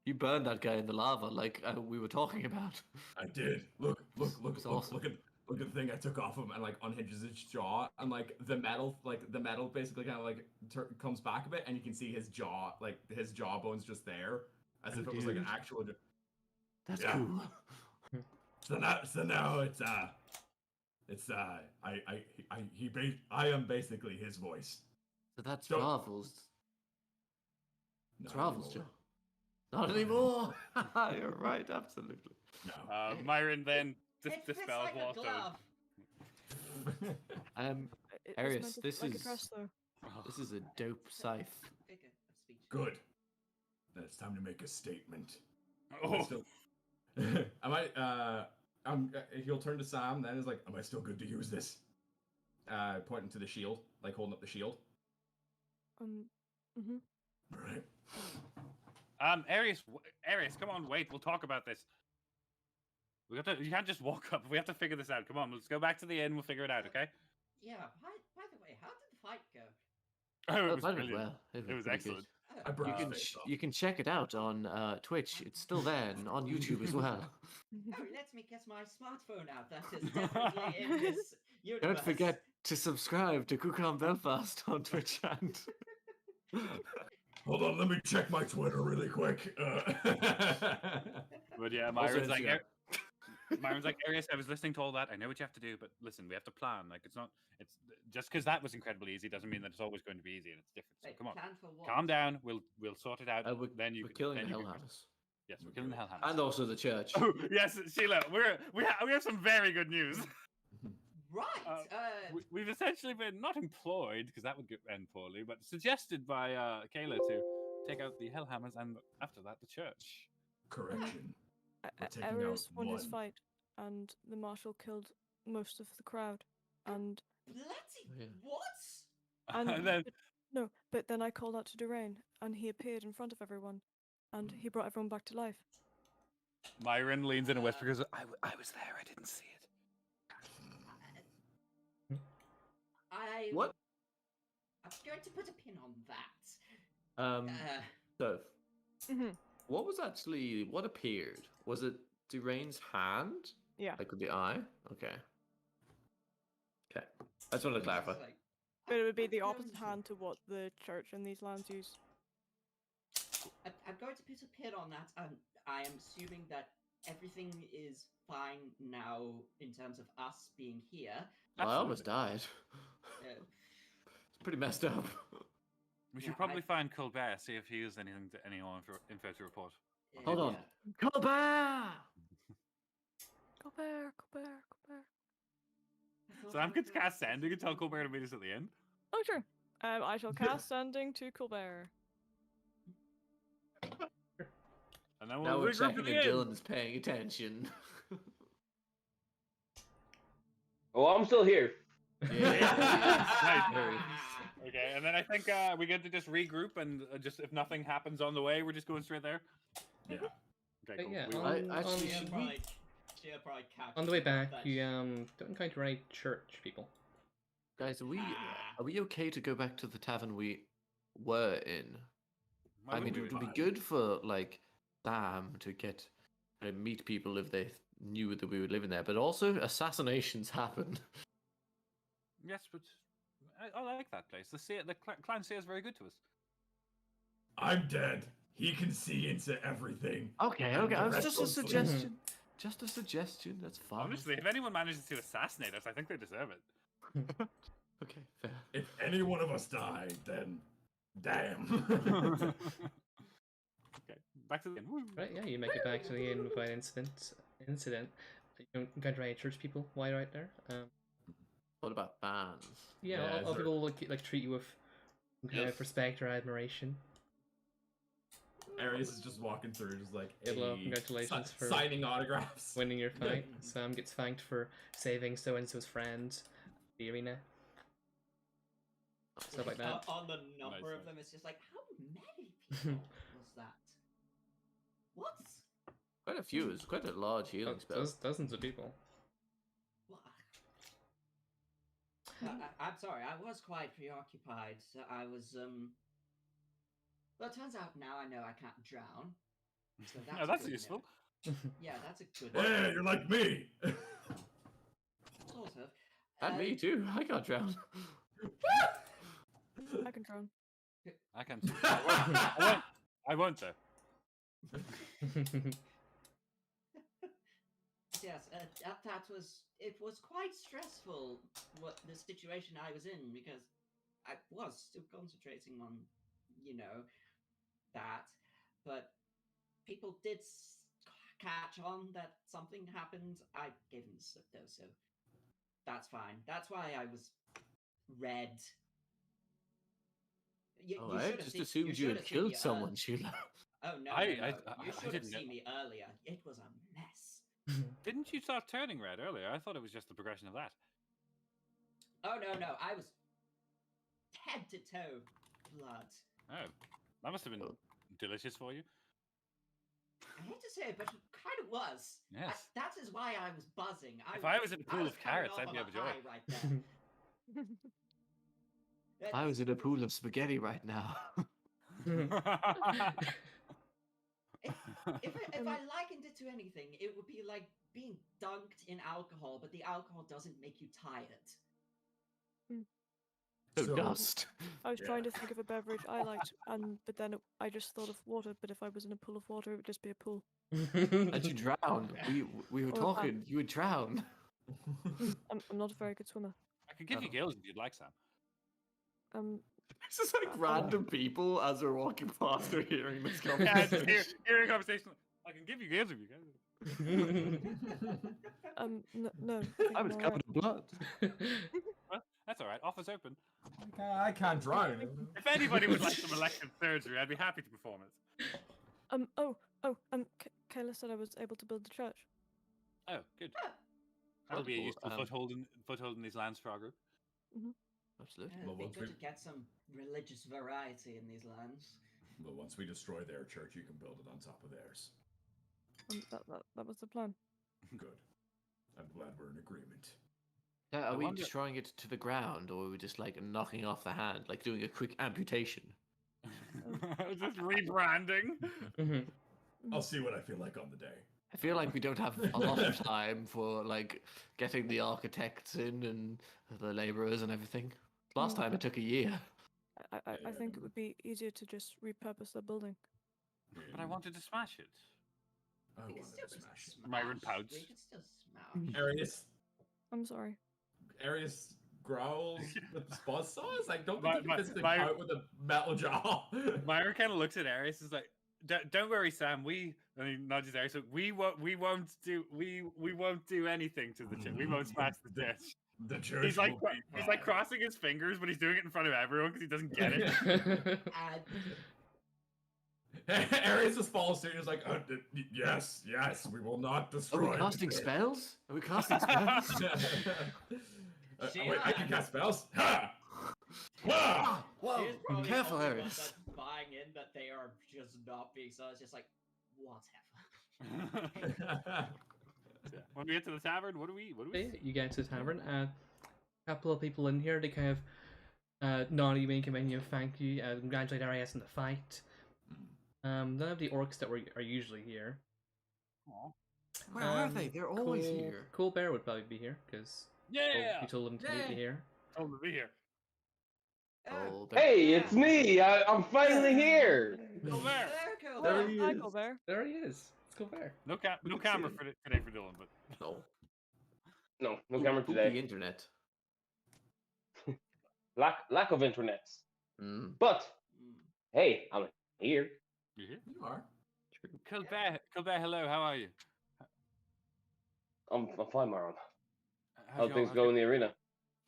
You burned that guy in the lava, like we were talking about. I did. Look, It's awesome. look at the thing I took off him, and like unhinges his jaw, and like the metal basically kind of like comes back a bit, and you can see his jaw, like his jawbone's just there, as if it was like an dude. actual. That's Yeah. cool. So now I am basically his voice. So that's Don't- Ravel's. It's Not Ravel's anymore. job. Not anymore. You're right, absolutely. No. Myron then It fits dispels like wall a of stone. glove. It Arius, was meant to this fit like is- a dress, though. This is a dope scythe. Figure of speech. Good. Then it's time to make a statement. Oh, Am I? He'll turn to Sam. Then is like, am I still good to use this? Pointing to the shield, like holding up the shield. Mm-hmm. All right. Arius, come on, wait. We'll talk about this. You can't just walk up. We have to figure this out. Come on, let's go back to the inn. We'll figure it out, okay? Yeah. By the way, how did the fight go? Oh, it was That went brilliant. well. It was pretty good. excellent. I Oh, burned You his can face off. you can check it out on Twitch. It's still there and on YouTube as well. oh, let me get my smartphone out. That is definitely in this universe. Don't forget to subscribe to Kukan Belfast on Twitch and. Hold on, let me check my Twitter really quick. But yeah, Also Myron's like, Arius, I was listening to all that. I know what you have to do, but listen, we have to plan. Like, it's just because that was incredibly easy doesn't mean that it's always going to be easy and it's different. So Wait, come on, plan for what? calm down. We'll sort it out. We're killing the Hellhammers. Yes, we're killing the Hellhammers. And also the church. Oh, yes, Sheila, we have some very good news. Right. We've essentially been not employed because that would end poorly, but suggested by Kayla to take out the Hellhammers and after that the church. Correction. We're taking out Arius won his one. fight, and the marshal killed most of the crowd. And Bloody Yeah. what? And then but then I called out to Durain, and he appeared in front of everyone, and he brought everyone back to life. Myron leans in and whispers, "I was there. I didn't see it." What? I'm going to put a pin on that. So, Mm-hmm. what appeared? Was it Durain's hand? Yeah. Like with the eye? Okay. Okay. I just wanted to clarify. Like, But it would be the I'm opposite going to- hand to what the church in these lands use. I'm going to put a pin on that, and I am assuming that everything is fine now in terms of us being here. I almost died. Uh, It's pretty messed up. We should Yeah, probably find Colbert, see if he has anything to info to report. Hold on. yeah. Colbert! Colbert. I thought Sam I could was- cast Sending and tell Colbert to meet us at the end. Oh, sure. I shall cast sending to Colbert. And then Now we'll we're regroup checking at the if end. Dylan is paying attention. Oh, I'm still here. Nice. Okay, and then I think we get to just regroup and just if nothing happens on the way, we're just going straight there. Yeah. Okay, cool. Yeah, We- actually, She'll should probably, she'll probably catch on the way back, that you shit. don't encounter any church people. Guys, are we okay to go back to the tavern we were in? Why I mean, wouldn't it we? would be good for like Sam to get meet people if they knew that we were living there, but also assassinations happen. Yes, but I like that place. The clan seer is very good to us. I'm dead. He can see into everything. Okay, And okay. the It's rest just a will sleep. suggestion. Just a suggestion. That's fine. Honestly, if anyone manages to assassinate us, I think they deserve it. Okay, fair. If any one of us died, then Damn. Okay, back to the inn. Woo. Right, yeah, you make it back to the inn without incident. You don't encounter any church people while you're out there. What about bands? Yeah, Yeah, all is there- people like treat you with some kind Yes. of respect or admiration. Arius is just walking through, just like, Good luck, "Hey," congratulations for signing autographs. winning your fight. Sam gets thanked for saving so and so's friend the arena. Stuff like that. On the number of Nice. them, it's just like, how many people was that? What? Quite a few. It's quite a large healing spell. Dozens of people. What? I'm sorry, I was quite preoccupied. I was, Well, it turns out now I know I can't drown. So that's, Oh, that's good useful. news. Yeah, that's a good Yeah, you're like me. Sort of. And me too. I can't drown. I can drown. I can. I won't though. Yes, it was quite stressful, what the situation I was in, because I was still concentrating on, that, but people did catch on that something happened. I gave them the slip though, so that's fine. That's why I was red. Oh, I just assumed you had killed someone, Sheila. Oh no, I you should have didn't know. seen me earlier. It was a mess. Didn't you start turning red earlier? I thought it was just the progression of that. Oh no, I was head to toe blood. Oh, that must have been delicious for you. I hate to say it, but it kind of was. Yes. That is why I was buzzing. If I was in a pool of coming carrots, off I'd be of a overjoyed. high right there. I was in a pool of spaghetti right now. If I likened it to anything, it would be like being dunked in alcohol, but the alcohol doesn't make you tired. So dust. I was trying to think of a beverage I liked, but then I just thought of water. But if I was in a pool of water, it would just be a pool. And you drown. We were Or talking. You would drown. I'm not a very good swimmer. I could give you gills if you'd like, Sam. It's just like random people as we're walking past are hearing this Yeah, conversation. just hearing a conversation. I can give you gills if you can. No. I was covered in blood. Well, that's all right. Office open. I can't drown. If anybody would like some elective surgery, I'd be happy to perform it. Kayla said I was able to build the church. Oh, good. That'll be a Wonderful, useful foothold in these lands for our group. Absolutely. It'd Well, be once good we- to get some religious variety in these lands. Well, once we destroy their church, you can build it on top of theirs. That was the plan. Good. I'm glad we're in agreement. Are we wonder- destroying it to the ground, or are we just like knocking off the hand, like doing a quick amputation? Just rebranding. I'll see what I feel like on the day. I feel like we don't have a lot of time for like getting the architects in and the laborers and everything. Last time it took a year. I think it would be easier to just repurpose the building. But I wanted to smash it. I We could wanted still to smash it. Myron smash. pouts. We could still smash. I'm sorry. Arius growls with buzz saws. Like, don't My- think my- this thing my- out with a metal jaw. Myra kind of looks at Arius and is like, "Don't worry, Sam. And he nudges Arius. Like, we won't do anything to the church. We won't smash the church." The church. He's like will be he's like fine. crossing his fingers, but he's doing it in front of everyone because he doesn't get it. And Arius just follows suit and is like, yes, we will not Are destroy. we casting the church." spells? Are we casting spells? Wait, I can cast spells. Ha! Ha! Whoa! she's probably Careful, the only one Arius. that's buying in that they are just not being so. It's just like, whatever. When we get to the tavern, what do we? Yeah, you get to the tavern. A couple of people in here. They kind of nod at you, wink, and thank you. Congratulate Arias in the fight. None of the orcs that are usually here. Where are they? They're always here. Cool Bear would probably be here because Yeah, you told him to meet you here. told him to be here. Oh, Hey, it's me. I'm finally here. Go there. There he Hi, is. Colbert. There he is. It's Cool Bear. No camera for today for Dylan, but No. No camera The today. internet. Lack of internet. Mm. But Hey, I'm here. You here? You are. Colbert, hello. How are you? I'm fine, Maron. How's How your- things how's go your- in the arena?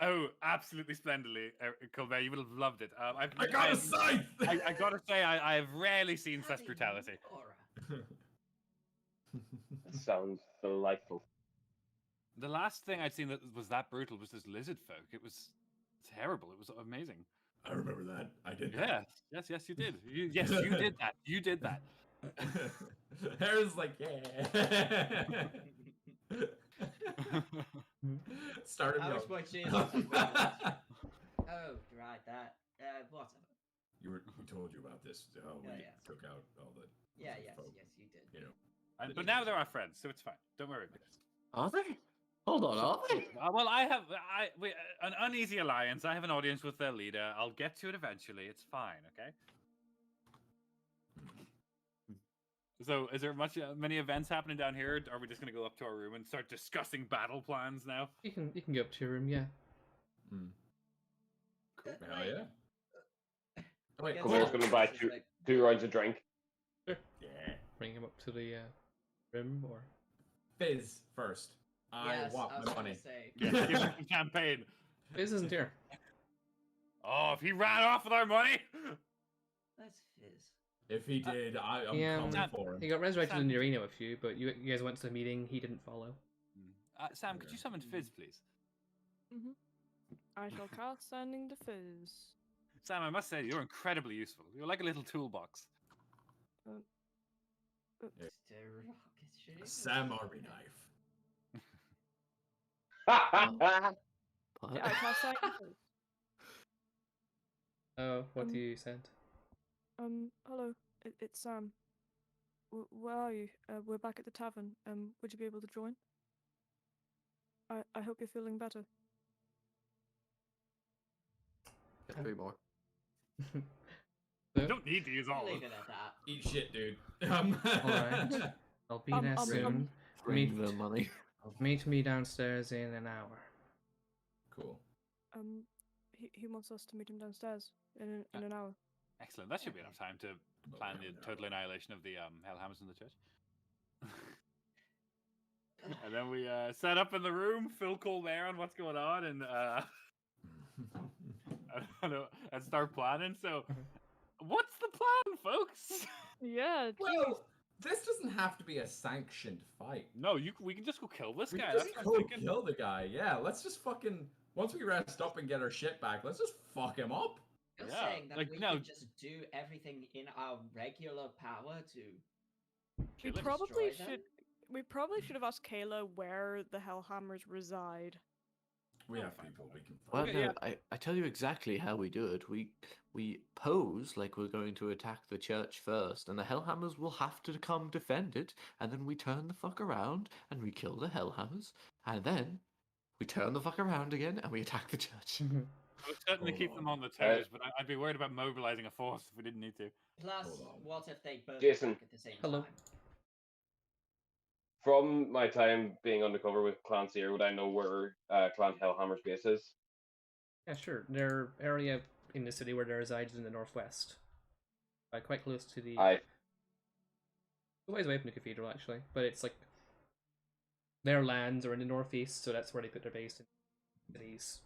Oh, absolutely splendidly, Colbert. You would have loved it. I got a scythe! I gotta say, I have rarely seen such Having brutality. Aura. That sounds delightful. The last thing I'd seen that was that brutal was this lizard folk. It was terrible. It was amazing. I remember that. I did. Yes, you did. Yes, you did that. You did that. Harris like, yeah. Started I me was off. watching. Oh, right, that. Whatever. We told you about this. How we Yeah. took out all the Yeah, yes, folk, yes, you did. you know. But now they're our friends, so it's fine. Don't worry about it. Are they? Hold on, are they? Well, an uneasy alliance. I have an audience with their leader. I'll get to it eventually. It's fine, okay? So, is there many events happening down here? Or are we just going to go up to our room and start discussing battle plans now? You can go up to your room, yeah. Cool. Hell yeah. Oh, wait, Yeah, Colbert's so- gonna buy it's two like- 2 rounds of drink. Yeah. Bring him up to the room, or Fizz first. I Yes, want I was my gonna money. say. Yeah, give him some champagne. Fizz isn't here. Oh, if he ran off with our money! That's Fizz. If he did, I'm Yeah, coming Sam- for him. He got resurrected in Sam- the arena with you, but you guys went to the meeting. He didn't follow. Sam, could you summon Fizz, please? I shall cast Sending to Fizz. Sam, I must say, you're incredibly useful. You're like a little toolbox. It's a rocket ship. A Sam Arby knife. What? Yeah, I cast Sending to Fizz. Oh, what do Um, you send? Hello, it's Sam. Where are you? We're back at the tavern. Would you be able to join? I hope you're feeling better. Get 3 more. You don't need to use all of Leave them. it at that. Eat shit, dude. Alright. I'll be there soon. Bring the money. Meet me downstairs in an hour. Cool. He wants us to meet him downstairs in an hour. Excellent. That should be enough time to plan the total annihilation of the Hellhammers in the church. And then we set up in the room, Phil Colbert on what's going on, and and start planning. So, what's the plan, folks? Yeah. Well, this doesn't have to be a sanctioned fight. No, we can just go kill this We guy. can just That's what I'm go thinking. kill the guy. Yeah, let's just fucking. Once we rest up and get our shit back, let's just fuck him up. You're Yeah, saying that like, we no. could just do everything in our regular power to. We Kill him. probably Destroy them? should. We probably should have asked Kayla where the Hellhammers reside. We Oh, have fine. people we can Well, find. Okay, no, I tell you exactly how we do it. We pose like we're going to attack the church first, and the Hellhammers will have to come defend it, and then we turn the fuck around and we kill the Hellhammers, and then we turn the fuck around again and we attack the church. I would certainly Hold keep them on. on the toes, but I'd be worried about mobilizing a force if we didn't need to. Plus, Hold on. what if they both Jason. attack at the same Hello. time? From my time being undercover with Clan Seer, would I know where Clan Hellhammer's base is? Yeah, sure. Their area in the city where they reside is in the northwest. Quite close to the... I a ways away from the cathedral, actually. But it's like... Their lands are in the northeast, so that's where they put their base in cities.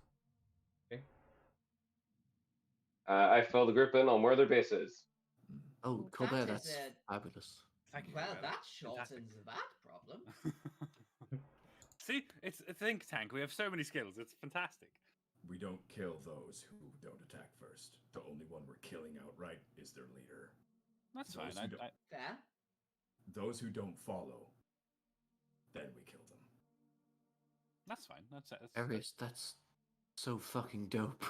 I fill the group in on where their base is. Oh, Well, Colbert, that is that's a- fabulous. Thank you. Well, Colbert. that Fantastic. shortens that problem. See, it's a think tank. We have so many skills. It's fantastic. We don't kill those who don't attack first. The only one we're killing outright is their leader. That's Those fine. who don't- Fair. Those who don't follow, then we kill them. That's fine. That's Arius, that's so fucking dope.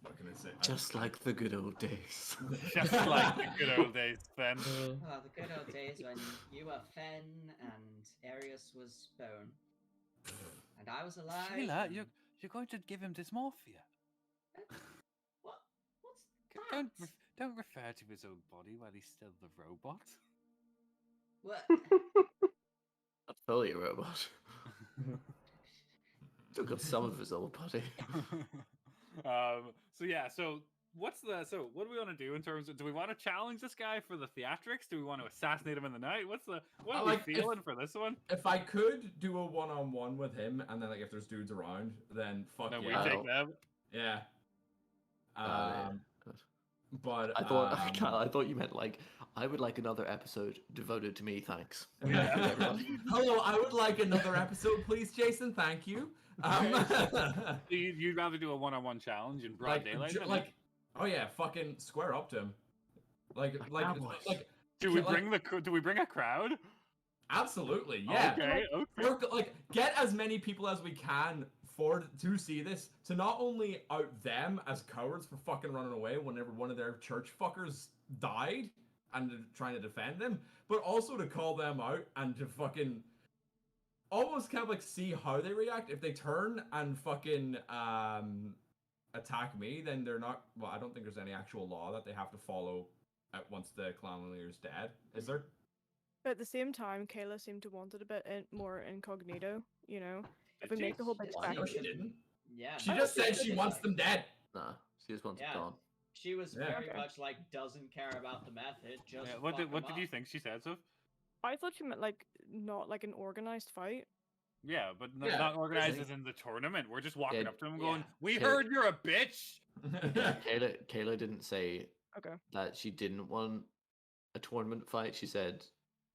What can I say? Just like the good old days. just like the good old days, Ben. Oh, the good old days when you were Fen and Arius was Bone. And I was alive. Sheila, and- you're going to give him dysmorphia. What? What's that? Don't refer to his own body while he's still the robot. What? Not fully a robot. Still got some of his old body. So yeah, so What do we want to do in terms of? Do we want to challenge this guy for the theatrics? Do we want to assassinate him in the night? What are we feeling for this one? If I could do a one-on-one with him, and then like if there's dudes around, then fuck Then yeah. we take them. Yeah. Yeah. But I thought you meant like I would like another episode devoted to me, thanks. Hello, I would like another episode, please, Jason. Thank you. You'd rather do a one-on-one challenge in broad daylight? Oh yeah, fucking square up to him. Like, do we bring a crowd? Absolutely, yeah. Okay. Like, get as many people as we can to see this, to not only out them as cowards for fucking running away whenever one of their church fuckers died and trying to defend them, but also to call them out and to fucking almost kind of like see how they react. If they turn and fucking attack me, then they're not. Well, I don't think there's any actual law that they have to follow once the clan leader's dead. Is there? But at the same time, Kayla seemed to want it a bit more incognito, you know? If we make the whole big No, spectacle. she didn't. Yeah. She just said she wants them dead. Nah, she just wants it Yeah. gone. She was Yeah. very much like doesn't care about the method. Just Yeah, what did fuck 'em you up. think she said, so? I thought she meant like not like an organized fight. Yeah, but Yeah, not organized really. as in the tournament. We're just walking Yeah, up to him yeah. going, "We Yeah. heard you're a bitch." Kayla didn't say Okay. that she didn't want a tournament fight. She said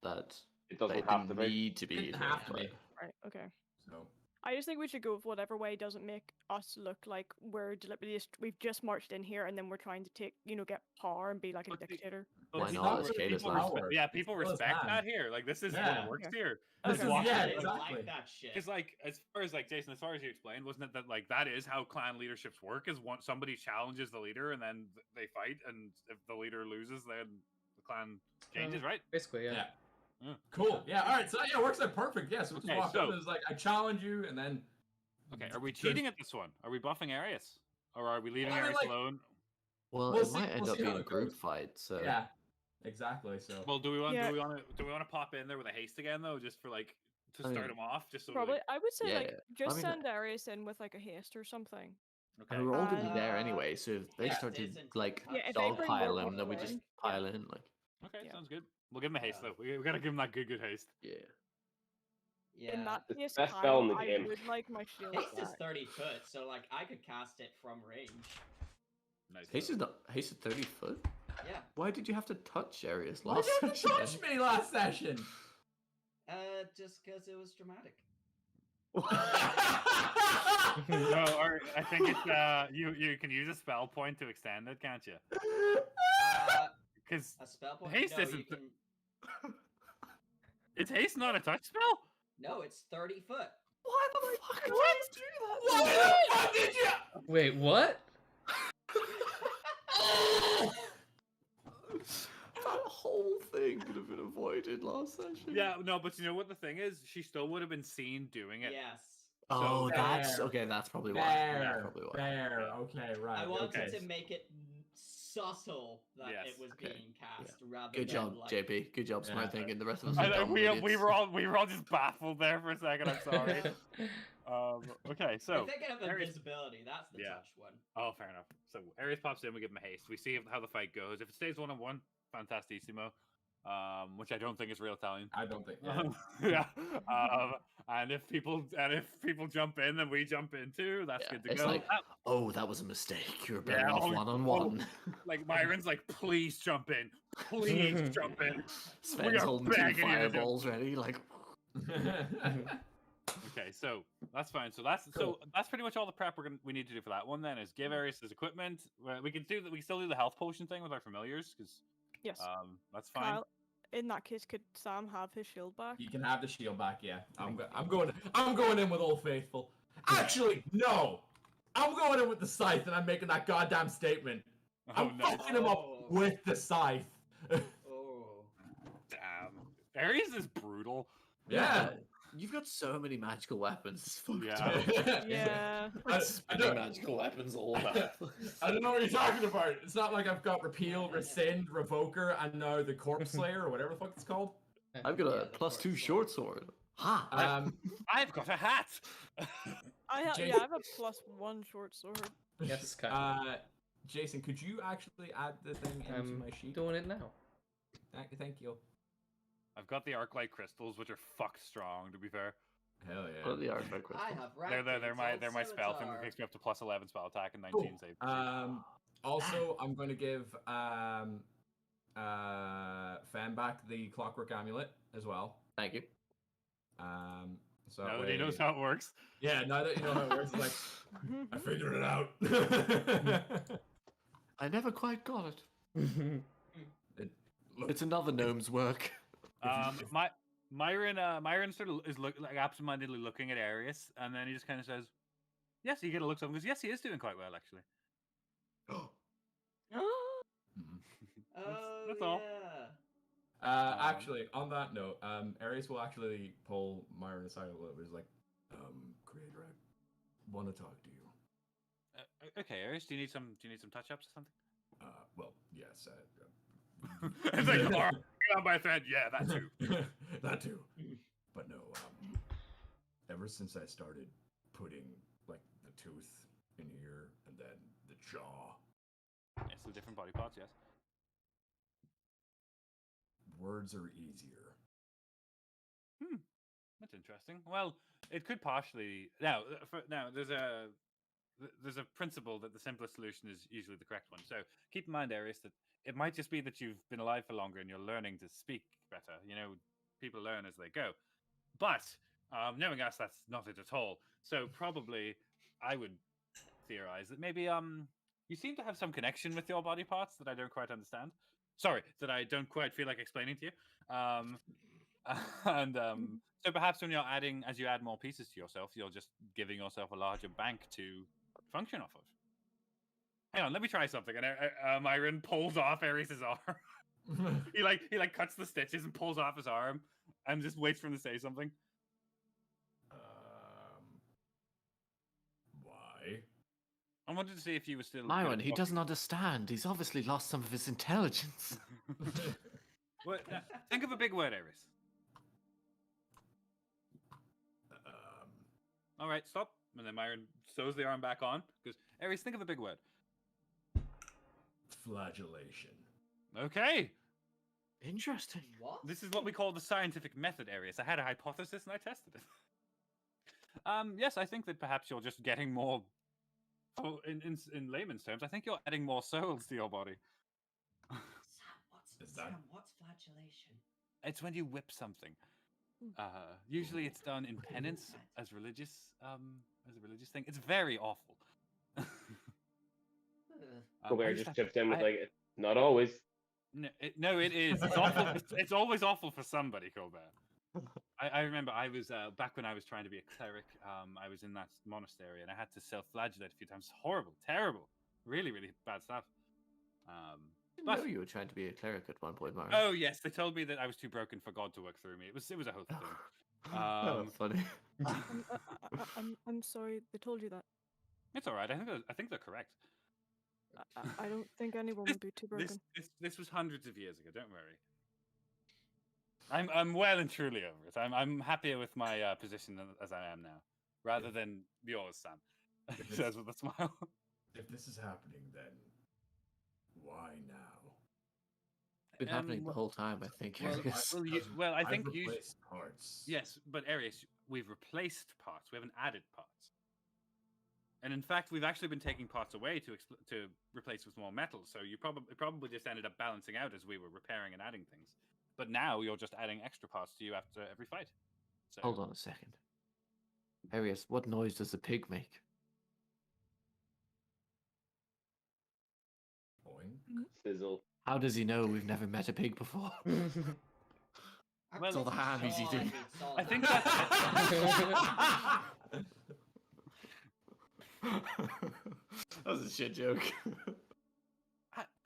that It that doesn't it have didn't to be. need to be. Didn't a have tournament to be. fight. Right, okay. So. I just think we should go with whatever way doesn't make us look like we're deliberately we've just marched in here and then we're trying to take, get power and be like a But the- dictator. But Why people not? res- It's Kayla's people life. respect- yeah, people It's Kayla's respect land. that here. Like this is Yeah. what works Okay. here. This Okay. is yeah, They exactly. like that shit. Because like as far as like Jason, as far as you explained, wasn't it that like that is how clan leaderships work? Is once somebody challenges the leader and then they fight, and if the leader loses, then the clan changes, right? Basically, yeah. Yeah. Cool. Yeah. All right. So yeah, it works out perfect. Yeah. So we just Okay, walk so- up and it's like, I challenge you, and then. Okay, are we Good. cheating at this one? Are we buffing Arius, or are we leaving Well, I mean, Arius like- alone? Well, We'll it see- might end we'll up see how being a it group goes. fight. So Yeah. Exactly. So. Well, do we want Yeah. do we want to pop in there with a haste again though, just for like to I start mean, him off, just so Probably, like, I would say Yeah, like yeah. just mean, send Arius in with like a haste or something. okay. and we're all gonna be there Uh, anyway. So if they yeah, start to isn't like Yeah, if they bring more dogpile him, people then we just in, pile in. Like Okay, Yeah. sounds good. We'll give him a haste Yeah. though. We gotta give him that good haste. yeah. Yeah. In that It's the case, best Kyle, spell in the I game. would like my shield Haste is back. 30 foot, so like I could cast it from range. Nice. Haste is not Haste is 30 foot. Yeah. Why did you have to touch Arius Why last did you session? touch me last session? Just because it was dramatic. No, or I think it's you can use a spell point to extend it, can't you? Because A spell point. Haste no, isn't you th- can. it's haste not a touch spell. No, it's 30 foot. Why the fuck? What? Why the fuck did you? Wait, what? That whole thing could have been avoided last session. Yeah, no, but you know what the thing is? She still would have been seen doing it. Yes. Oh, So- that's There. okay. That's probably why. That's There. probably why. There. Okay. Right. I wanted okay. to make it subtle that Yes, it was okay, being cast yeah. rather Good than job, like, JP. Good job, smart Yeah. thinking. The rest of us I, are dumb we idiots. were all just baffled there for a second. I'm sorry. Okay, I so think of Ares- invisibility. That's the Yeah. touch one. oh, fair enough. So Ares pops in, we give him a haste. We see how the fight goes. If it stays 1-on-1, fantastissimo. Which I don't think is real Italian. I don't think. Yeah. And if people jump in, then we jump in too. That's Yeah, good to it's go. like, oh, that was a mistake. You're better Yeah, off oh, one-on-one. Like Myron's like, please jump in, please jump in. Sven's are holding two begging you to do- fireballs ready. Like, Okay, so that's fine. So that's pretty much all the prep we need to do for that one. Then is give Arius his equipment. We can do that. We can still do the health potion thing with our familiars because Yes. that's fine. Kyle, in that case, could Sam have his shield back? You can have the shield back. Yeah. I'm going in with Old Faithful. Actually, no. I'm going in with the scythe, and I'm making that goddamn statement. Oh I'm no! fucking him up Oh. with the scythe. Oh. Damn, Arius is brutal. Yeah. you've got so many magical weapons. It's fucked Yeah. up. Yeah. I Spinning don't- magical weapons all about. I don't know what you're talking about. It's not like I've got repeal, rescind, revoker, and now the corpse slayer or whatever the fuck it's called. I've got Yeah, a the +2 sword. short sword. Ha! I've got a hat. I have Jason- yeah, I have a +1 short sword. Yes, Kyle. Jason, could you actually add the thing into I'm my sheet? doing it now. Thank you. I've got the Arclight crystals, which are fucked strong. To be fair, Hell What are yeah. the artifact I crystals? have they're my spell thing that takes me up to +11 spell attack and 19 Cool. save. Also, I'm going to give Fan back the Clockwork Amulet as well. Thank you. So Now that that he way- knows how it works. Yeah, now that you know how it works, it's like I figured it out. I never quite got it. Look, It's another gnome's work. Myron sort of is like absentmindedly looking at Arius, and then he just kind of says, "Yes." He looks up and goes, "Yes, he is doing quite well, actually." Oh, That's all. yeah. Actually, on that note, Arius will actually pull Myron aside a little bit. He's like, Creator, I want to talk to you. Okay, Arius, do you need some touch ups or something? Well, yes. It's like, "All right, get on my thread." Yeah, that too. That too. But no, ever since I started putting like the tooth in here and then the jaw, Yes, the different body parts. Yes. words are easier. That's interesting. Well, it could partially now. There's a principle that the simplest solution is usually the correct one. So keep in mind, Arius, that it might just be that you've been alive for longer and you're learning to speak better. You know, people learn as they go. But knowing us, that's not it at all. So probably I would theorize that maybe you seem to have some connection with your body parts that I don't quite understand. Sorry, that I don't quite feel like explaining to you. So perhaps when you're adding, as you add more pieces to yourself, you're just giving yourself a larger bank to function off of. Hang on, let me try something. And Myron pulls off Arius's arm. he cuts the stitches and pulls off his arm, and just waits for him to say something. Why? I wanted to see if you were still. Myron, he doesn't understand. He's obviously lost some of his intelligence. Well, think of a big word, Arius. All right, stop. And then Myron sews the arm back on. Goes, Arius, think of a big word. Flagellation. Okay. Interesting. What? This is what we call the scientific method, Arius. I had a hypothesis and I tested it. Yes, I think that perhaps you're just getting more. Oh, in layman's terms, I think you're adding more souls to your body. Sam, what's flagellation? It's when you whip something. Usually, it's done in penance as a religious thing. It's very awful. Colbert just chipped in with like, "It's not always." No, it is. It's awful. It's always awful for somebody, Colbert. I remember I was back when I was trying to be a cleric. I was in that monastery and I had to self-flagellate a few times. Horrible, terrible, really, really bad stuff. I didn't know you were trying to be a cleric at one point, Myron. Oh yes, they told me that I was too broken for God to work through me. It was a whole thing. Oh, funny. I'm sorry they told you that. It's all right. I think they're correct. I don't think anyone would be too broken. This was hundreds of years ago. Don't worry. I'm well and truly over it. I'm happier with my position as I am now, rather than yours, Sam. He says with a smile. If this is happening, then why now? It's been happening the whole time, I think. I think I've you. replaced parts. Yes, but Arius, we've replaced parts. We haven't added parts. And in fact, we've actually been taking parts away to replace with more metal. So you probably just ended up balancing out as we were repairing and adding things. But now you're just adding extra parts to you after every fight. So, Hold on a second. Arius, what noise does a pig make? Boing. Sizzle. How does he know we've never met a pig before? Well, It's all the ham he's eating. I think that's That was a shit joke.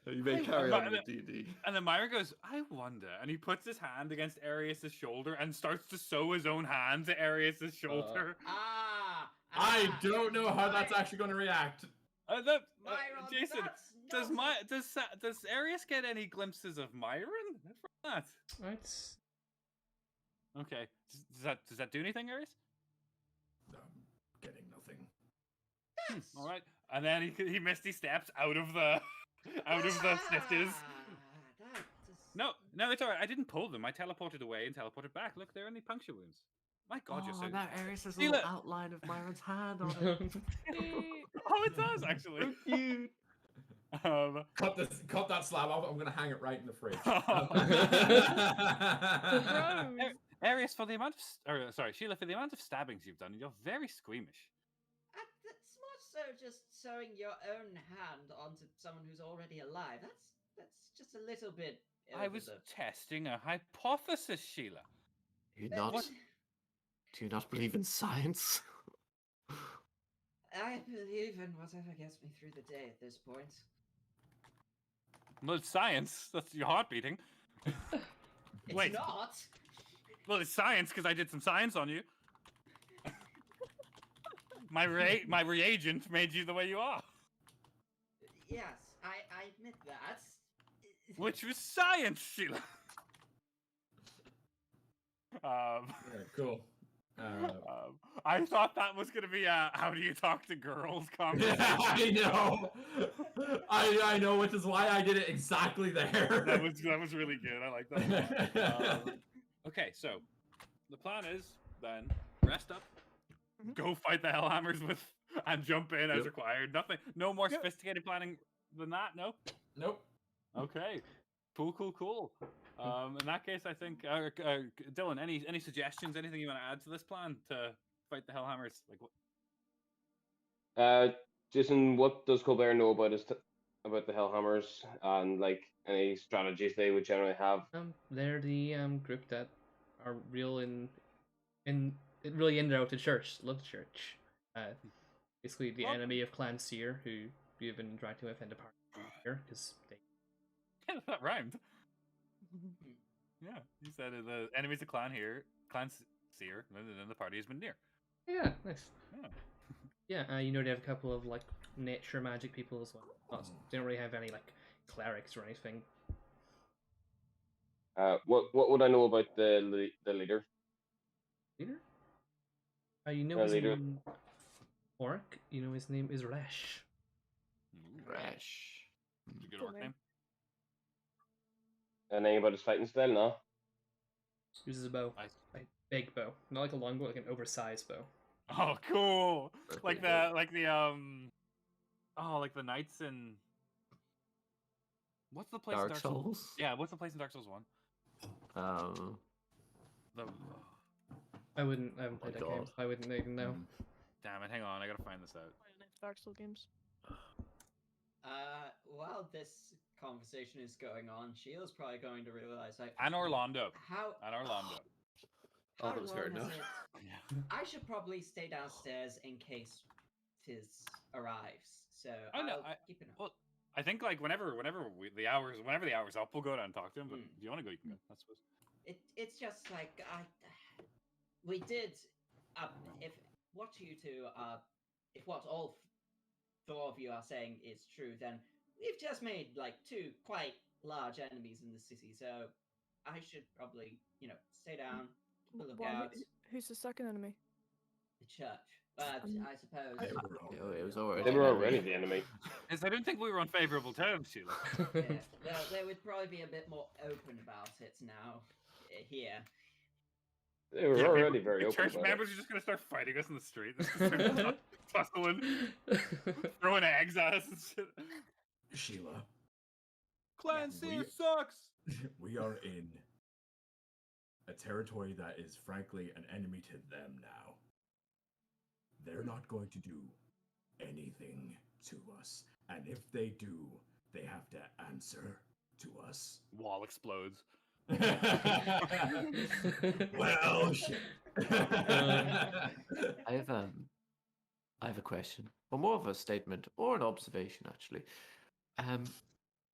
You may Hey, carry but- on with D&D. And then Myra goes, I wonder. And he puts his hand against Arius' shoulder and starts to sew his own hand to Arius' shoulder. I don't know how that's actually going to react. Myron, Jason, that's does Arius get any glimpses of Myron from that? That's Okay. Does that do anything, Arius? I'm getting nothing. All right. and then he misty steps out of the stitches. That No, it's alright. I didn't pull them. I teleported away and teleported back. Look, they're only puncture wounds. My God, you're so. Oh, now Aries has a Sheila! little outline of Myron's hand on it. Oh, it does actually. So cute. Cut that slab off. I'm gonna hang it right in the fridge. Gross. Arius, for the amount of Sheila, for the amount of stabbings you've done, you're very squeamish. It's more so just sewing your own hand onto someone who's already alive. That's just a little bit. I was testing a hypothesis, Sheila. Do you not believe in science? I believe in whatever gets me through the day at this point. Well, it's science. That's your heart beating. It's Wait. not. Well, it's science because I did some science on you. My reagent made you the way you are. Yes, I admit that. Which was science, Sheila. Yeah, cool. I thought that was going to be a how do you talk to girls conversation. I know. I know, which is why I did it exactly there. That was really good. I like that a lot. Okay, so the plan is then rest up, go fight the Hellhammers and jump in as required. No more sophisticated planning than that. No. Nope. Okay. Cool. In that case, I think Dylan, any suggestions? Anything you want to add to this plan to fight the Hellhammers? Like what? Jason, what does Colbert know about about the Hellhammers and like any strategies they would generally have? They're the group that are real really in out the church. Love the church. Basically the enemy of Clan Seer, who you've been interacting with in the party here, because they. Yeah, that rhymed. Yeah, you said the enemies of Clan Seer, and then the party has been near. Yeah, nice. Yeah. Yeah, you know they have a couple of like nature magic people as well. They don't really have any like clerics or anything. What would I know about the leader? Leader? You know The his leader. name. Orc. You know his name is Resh. Fresh. It's a good Cool orc name. name. Anything about his fighting style? No. Uses a bow, Nice. a big bow, not like a long bow, like an oversized bow. Oh, cool! That's Like pretty the cool. like the knights in. What's the place in Dark Dark Souls? Souls? Yeah, what's the place in Dark Souls 1? The I haven't played my that game, God. so I wouldn't even know. damn it! Hang on, I gotta find this out. Dark Souls games. While this conversation is going on, Sheila's probably going to realize like And Orlando. how And Orlando. how that was long fair has enough. it- I should probably stay downstairs in case Tiz arrives. So Oh, no, I'll keep an eye. Well, I think like whenever the hour's up, we'll go down and talk to him. But if you want to go, you can go. I suppose. It's just like we did if what you two are if what all four of you are saying is true, then we've just made like two quite large enemies in the city, so I should probably stay down, keep a lookout. Who's the second enemy? The church, but I suppose They were It was already. They were an already enemy. the enemy. Yes, I don't think we were on favourable terms, Sheila. yeah, they would probably be a bit more open about it now here. They were Yeah, already people- very the open church about it. members are just gonna start fighting us in the street. They're just gonna start tussling, throwing eggs at us and shit. Sheila, Clan Yeah, Seer we- sucks. we are in a territory that is frankly an enemy to them now. They're not going to do anything to us. And if they do, they have to answer to us. Wall explodes. Well, shit. I have a question, or more of a statement, or an observation, actually.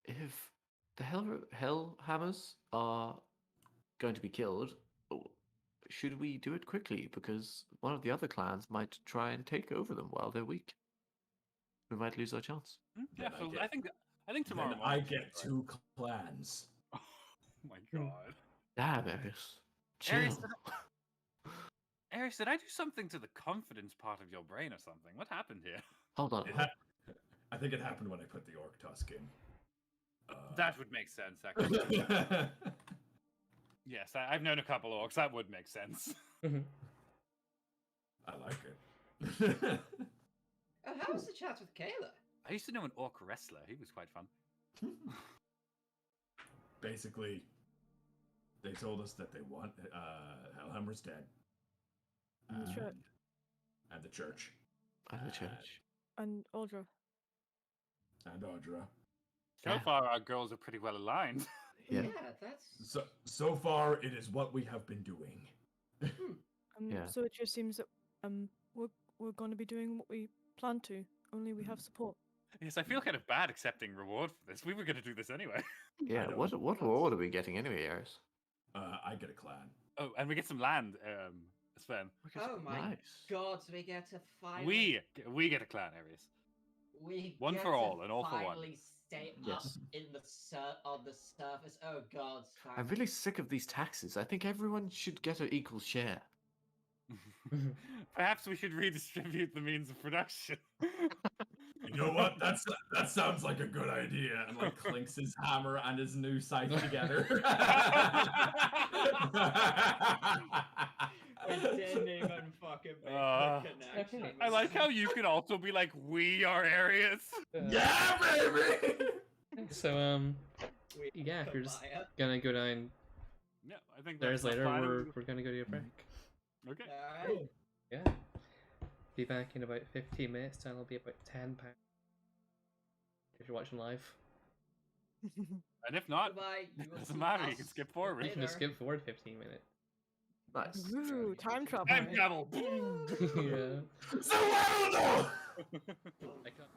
If the Hellhammers are going to be killed, should we do it quickly? Because one of the other clans might try and take over them while they're weak. We might lose our chance. Yeah, Then I so get- I think tomorrow. Then I morning get should be two clans. right. Oh my god. Damn, Eris. Eris, Chill. Eris, did I do something to the confidence part of your brain or something? What happened here? Hold on. It, ha- I think it happened when I put the orc tusk in. That would make sense, actually. Yes, I've known a couple orcs. That would make sense. I like it. Oh, how was the chat with Kayla? I used to know an orc wrestler. He was quite fun. Basically, they told us that they want Hellhammer's dead. And the church. And the church. And the church. And Audra. And Audra. So Yeah. far, our goals are pretty well aligned. Yeah. That's. So far, it is what we have been doing. Yeah. So it just seems that we're going to be doing what we plan to. Only we have support. Yes, I feel kind of bad accepting reward for this. We were going to do this anyway. Yeah. know. What reward are we getting anyway, Eris? I get a clan. Oh, and we get some land, Sven. Oh my Nice. god, we get to finally. We get a clan, Aries. We One get for to all and all for one. finally stay Yes. up in the on the surface. Oh god. I'm really sick of these taxes. I think everyone should get an equal share. Perhaps we should redistribute the means of production. You know what? That sounds like a good idea. And like clinks his hammer and his new scythe together. We didn't even fucking make Uh, the connection. okay. I like how you can also be like, we are Aries. Yeah, baby. So We yeah, if you're just combine. gonna go down Yeah, I think stairs that's the later, plan. we're gonna go to a break. Okay. Alright. Yeah. Be back in about 15 minutes. Time will be about £10 if you're watching live. And if not, Goodbye. You it will doesn't see matter. You us can skip forward. You can just later. skip forward 15 minutes. Nice. Ooh, time travel. Time travel. Yeah. So well I can't-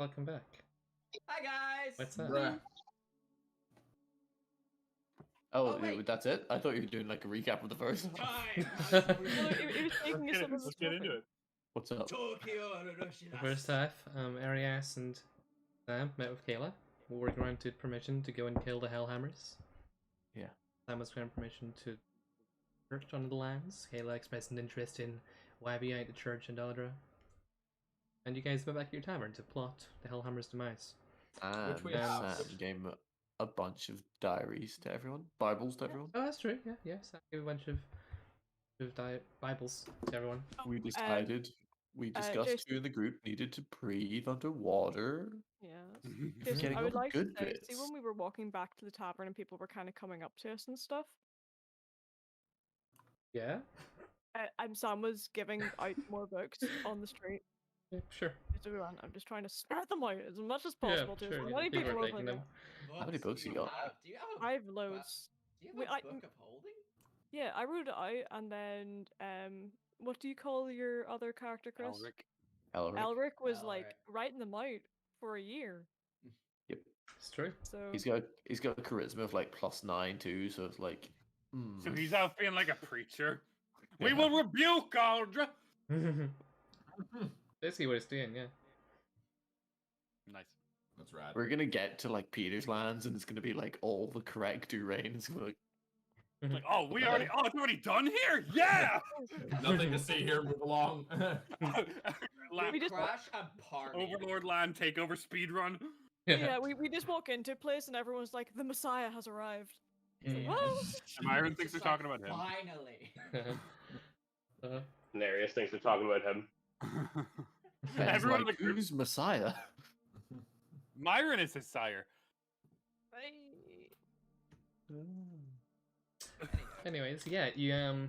Welcome back. Hi guys. What's up? Bruh. Oh, Oh, wait. that's it? I thought you were doing like a recap of the verse. Time. Well, it was taking us over Let's get into it. What's up? Tokyo The first half, Arias and Sam met with Kayla, who were granted permission to go and kill the Hellhammers. Yeah. Sam was granted permission to church on the lands. Kayla expressed an interest in why behind the church in Daldra. And you guys went back to your tavern to plot the Hellhammer's demise. And Which we Sam have. gave a bunch of diaries to everyone, Bibles to everyone. Oh, that's true. Yeah, yeah. Sam gave a bunch of Bibles to everyone. We decided, we discussed Jason- who in the group needed to breathe underwater. Yes. Getting Jason, I all would the like good to say, see bits. when we were walking back to the tavern and people were kind of coming up to us and stuff. Yeah? And Sam was giving out more books on the street Yeah, sure. to everyone. I'm just trying to spread them out as much as Yeah, possible to sure. as Yeah, many people people are as I taking can. them. How many books you got? Do you have a, I have loads. do you have Wait, a I- book of holding? Yeah, I wrote it out, and then what do you call your other character, Chris? Elric. Elric. Elric was like Elric. writing them out for a year. It's true. So He's got a charisma of like +9 too, so it's like. So he's out being like a preacher. We Yeah. will rebuke Aldra. Basically what it's doing, yeah. Nice. That's rad. We're gonna get to like Peter's lands, and it's gonna be like all the correct Durain. It's gonna be like, Like, oh, it's already done here? Yeah! Nothing to see here. Move along. We just- crash and party. Overlord land takeover speedrun. yeah, we just walk into a place and everyone's like, the Messiah has arrived. It's like, Mm. what? And Myron It's thinks they're just like, talking about him. Finally. Narius thinks they're talking about him. Ben's Everyone in like, the group. who's Messiah? Myron is his sire. Anyways, yeah, you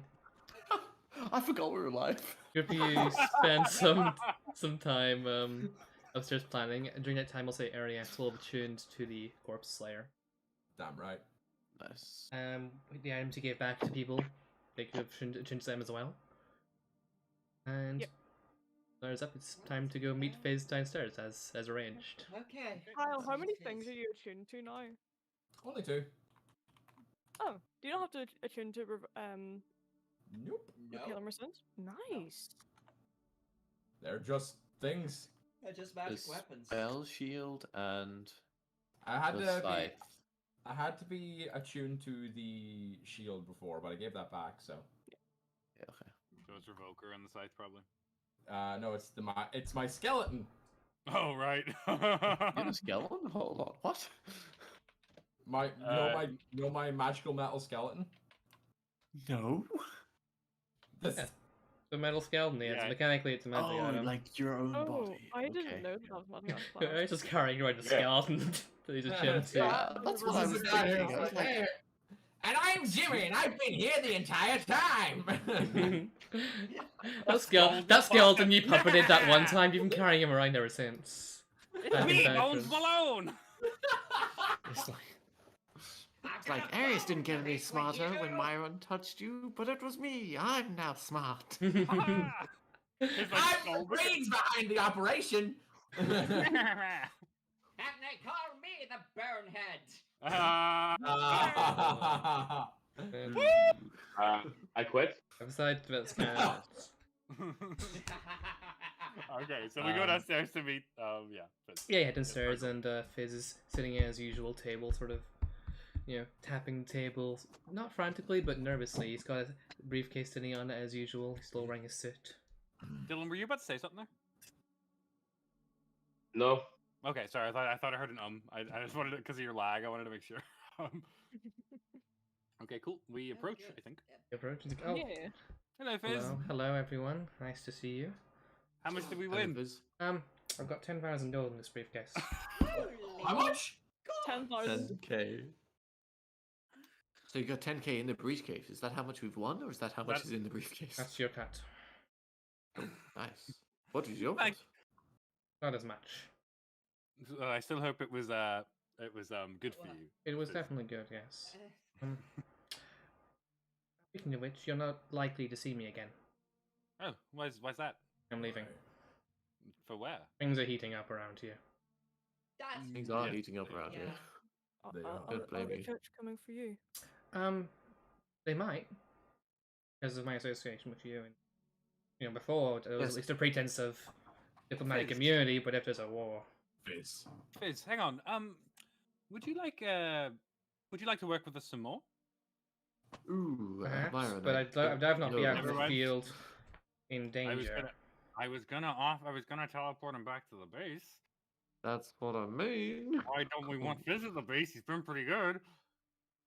I forgot we were live. if you spend some time upstairs planning, and during that time I'll say Arias will have attuned to the corpse slayer. Damn right. Nice. With the items you gave back to people, they could have attuned to them as well. And Yep. there's up. It's time to go meet Fizz downstairs as arranged. Okay. Kyle, how let's many meet things Fizz. are you attuned to now? Only two. Oh, do you not have to attune to Nope. repeal No, and rescind? Nice. They're just things. they're just The magic weapons. spell shield and I had the to be, scythe. I had to be attuned to the shield before, but I gave that back. So Yeah, okay. So it's Revoker on the scythe, probably. no, it's my skeleton. Oh, right. You have a skeleton? Hold on. What? My my magical metal skeleton. No. This Yeah. The metal skeleton, yeah. Yeah. Mechanically, it's a magic Oh, item. like your own Oh, body. I Okay. didn't know that was magic. I was just carrying around the Yeah. skeleton that he's attuned to. Yeah, that's what I was is the guy who's thinking. I was like, like, "Hey, and I'm Jimmy, and I've been here the entire time. that skeleton you puppeted that one time, you've been carrying him around ever since. Back in Me, Belfast. Bones Malone! It's like Arius didn't get any smarter when Myron touched you, but it was me. I'm now smart. His, like, I'm the skull- brains behind the operation. And they call me the Bonehead. And I quit. besides that's kind of Okay, so we go downstairs to meet, Fizz. yeah, head downstairs and Fizz is sitting at his usual table, sort of, tapping the table, not frantically but nervously. He's got a briefcase sitting on it as usual. He's still wearing his suit. Dylan, were you about to say something there? No. Okay, sorry. I thought I heard an I just wanted to, because of your lag. I wanted to make sure. Okay, cool. We approach. good. I think. He approaches, he's like, oh, Yeah. Hello, Fizz. hello everyone. Nice to see you. How much did we And win? Fizz, I've got 10,000 gold in this briefcase. How much? 10,000. 10k. So you got 10k in the briefcase. Is that how much we've won, or is that how much That- is in the briefcase? That's your cut. Oh, nice. What was your Thank- cut? Not as much. I still hope it was good for you. It was Fizz. definitely good, yes. Speaking of which, you're not likely to see me again. Oh, why's that? I'm leaving. For where? Things are heating up around here. That's Things are Yeah. heating up around yeah. here. Are, They are, are. are, Don't are blame the you. church coming for you? They might, because of my association with you, and before there was Yes. at least a pretense of diplomatic Fizz. immunity, but if there's a war, Fizz. Fizz, hang on. Would you like to work with us some more? Ooh, perhaps, Myron, but I'd rather not be out in Never the mind. field in I was danger. gonna teleport him back to the base. That's what I mean. Why don't we want Fizz at the base? He's been pretty good.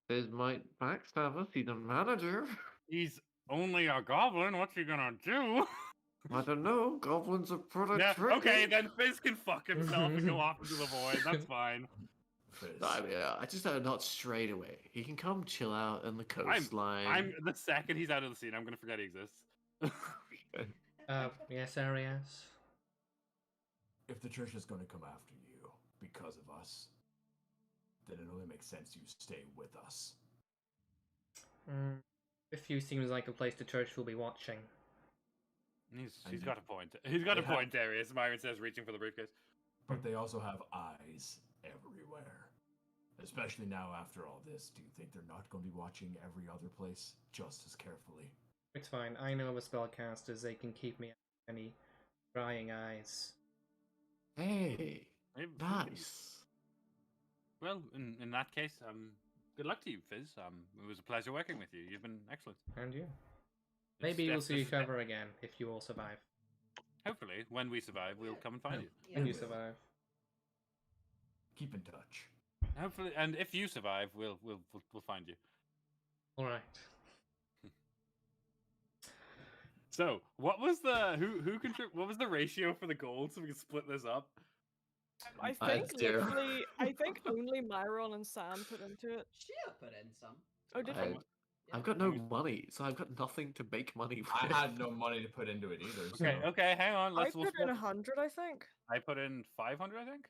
Fizz might backstab us. He's a manager. He's only a goblin. What's he gonna do? I don't know. Goblins are pretty Yeah, tricky. okay, then Fizz can fuck himself and go off into the void. That's fine. Fizz. I mean, I just not straight away. He can come chill out on the coastline. I'm the second he's out of the scene, I'm gonna forget he exists. Yes, Arias. If the church is going to come after you because of us, then it only makes sense you stay with us. If you seems like a place the church will be watching. He's got a point. He's got a point, Darius. Myron says, reaching for the briefcase. But they also have eyes everywhere. Especially now after all this. Do you think they're not going to be watching every other place just as carefully? It's fine. I know of spellcasters. They can keep me out of any prying eyes. Hey, Maybe- nice. Well, in that case, good luck to you, Fizz. It was a pleasure working with you. You've been excellent. And you. It's Maybe we'll see each def- other again if you all survive. Hopefully, when we survive, we'll come and find you. Yeah. When you will. survive. Keep in touch. Hopefully, and if you survive, we'll find you. All right. So, what was the what was the ratio for the gold so we can split this up? I I had think 0. literally, I think only Myron and Sam put into it. She'll put in some. Oh, did I- you? I've got no money, so I've got nothing to make money with. I had no money to put into it either. So. Okay, hang on. I We'll put in split. 100, I think. I put in 500, I think,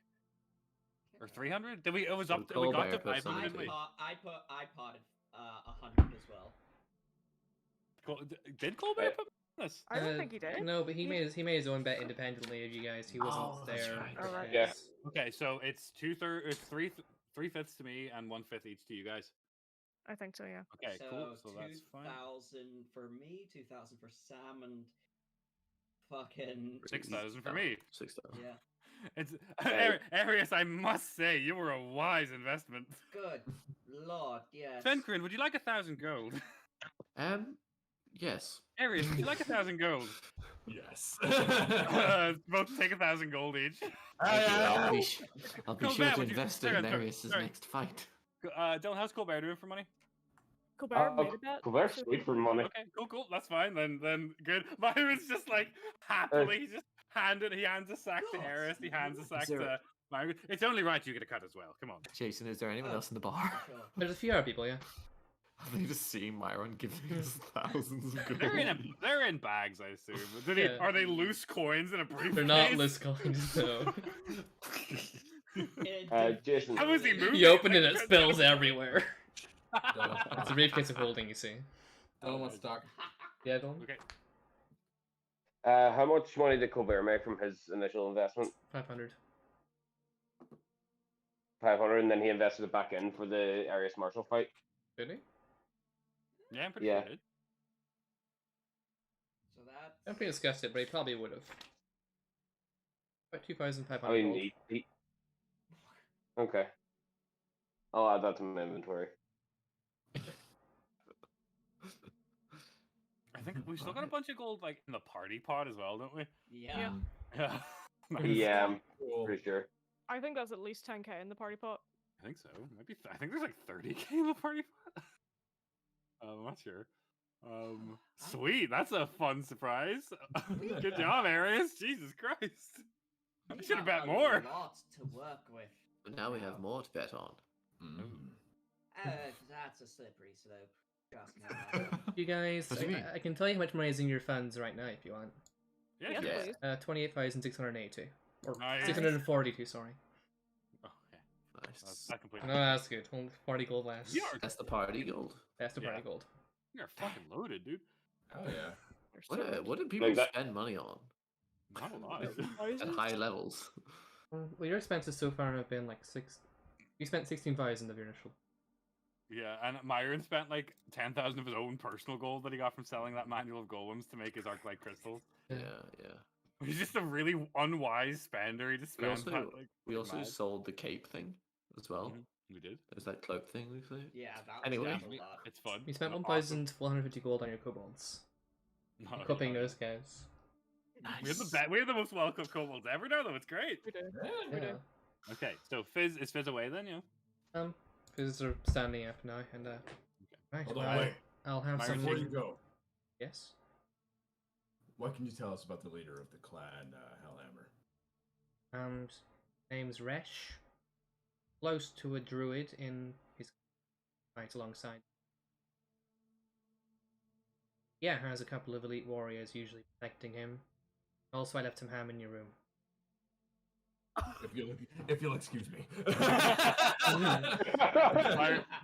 or 300. Did we? It was So up. We got to Colbert put 500, I, didn't we? I potted 100 as well. Did Colbert Right. put this? I don't think he did. No, but he He- made his own bet independently of you guys. He wasn't Oh, that's there. right. Alright. Yeah. Okay, so it's 3/5 to me and 1/5 each to you guys. I think so, yeah. Okay, so cool. So that's fine. 2,000 for me, 2,000 for Sam, and fucking 6,000 for me. 6,000. yeah. It's Okay. Arius. I must say, you were a wise investment. Good lord, yes. Fencrin, would you like 1,000 gold? Yes. Arius, would you like 1,000 gold? Yes. Both take 1,000 gold each. Thank you. I'll be Colbert, sure to would you- invest hang it in on, sorry, Arius' sorry. next fight. Dylan, how's Colbert doing for money? Colbert made a bet. Colbert's so- sweet for money. Okay, cool. That's fine. Then good. Myron's just like happily he just he hands a sack to God. Arius. He hands a sack there- to Myron. It's only right you get a cut as well. Come on. Jason, is there anyone Oh. else in the bar? Sure. There's a few other people, yeah. Have they just seen Myron giving us thousands of gold? They're in bags, I assume. Yeah. Are they loose coins in a briefcase? They're not list coins, no. Jason. How is he moving? You open it, Like, it spills everywhere. Dylan, It's a briefcase of holding, you see. Dylan wants to talk. Yeah, Dylan? Okay. How much money did Colbert make from his initial investment? 500. 500, and then he invested it back in for the Arius Marshall fight. Did he? Yeah, I'm pretty Yeah. sure I did. So that's I haven't discussed it, but he probably would have. About 2,500 I mean, gold. he... Okay. I'll add that to my inventory. I think we've still got a bunch of gold like in the party pot as well, don't we? yeah. Yeah. Yeah, I'm Cool. pretty sure. I think that's at least 10k in the party pot. I think so. Maybe I think there's like 30k in the party pot. I'm not sure. Sweet. That's a fun surprise. Good job, Arius. Jesus Christ. I We should have have bet a more. lot to work with. But now we have more to bet on. That's a slippery slope. Trust me. You guys, What do you mean? I can tell you how much money is in your funds right now if you want. Yeah, Yes, sure. Yeah. please. 28,682. Or Nice. 642, sorry. Oh, okay. Nice. That completely. No, that's good. Only 40 gold less. That's the party gold. That's the party Yeah. gold. You're fucking loaded, dude. Oh yeah. They're so What did people that- spend money on Not a lot. at thousands. high levels? Well, your expenses so far have been like six. You spent 16,000 of your initial. Yeah, and Myron spent like 10,000 of his own personal gold that he got from selling that manual of golems to make his arc-light crystals. Yeah, yeah. He's just a really unwise spender. He just We spends also that like. we like also mad. sold the cape thing as well. We did. There's that cloak thing we say. Yeah, that Anyway. was Yeah, a lot. it's fun. You spent Awesome. 1,450 gold on your kobolds. Oh, Equipping yeah. those guys. We have the most welcome kobolds ever now, though. It's great. We do. Yeah. We do. Yeah. Okay, so is Fizz away then? Yeah. Because they're standing up now, and right, Hold on, well, wait. I'll have Myron, some. Before you go, Yes. what can you tell us about the leader of the clan, Hellhammer? Name's Resh. Close to a druid in his right alongside. Yeah, has a couple of elite warriors usually protecting him. Also, I left some ham in your room. If you'll excuse me.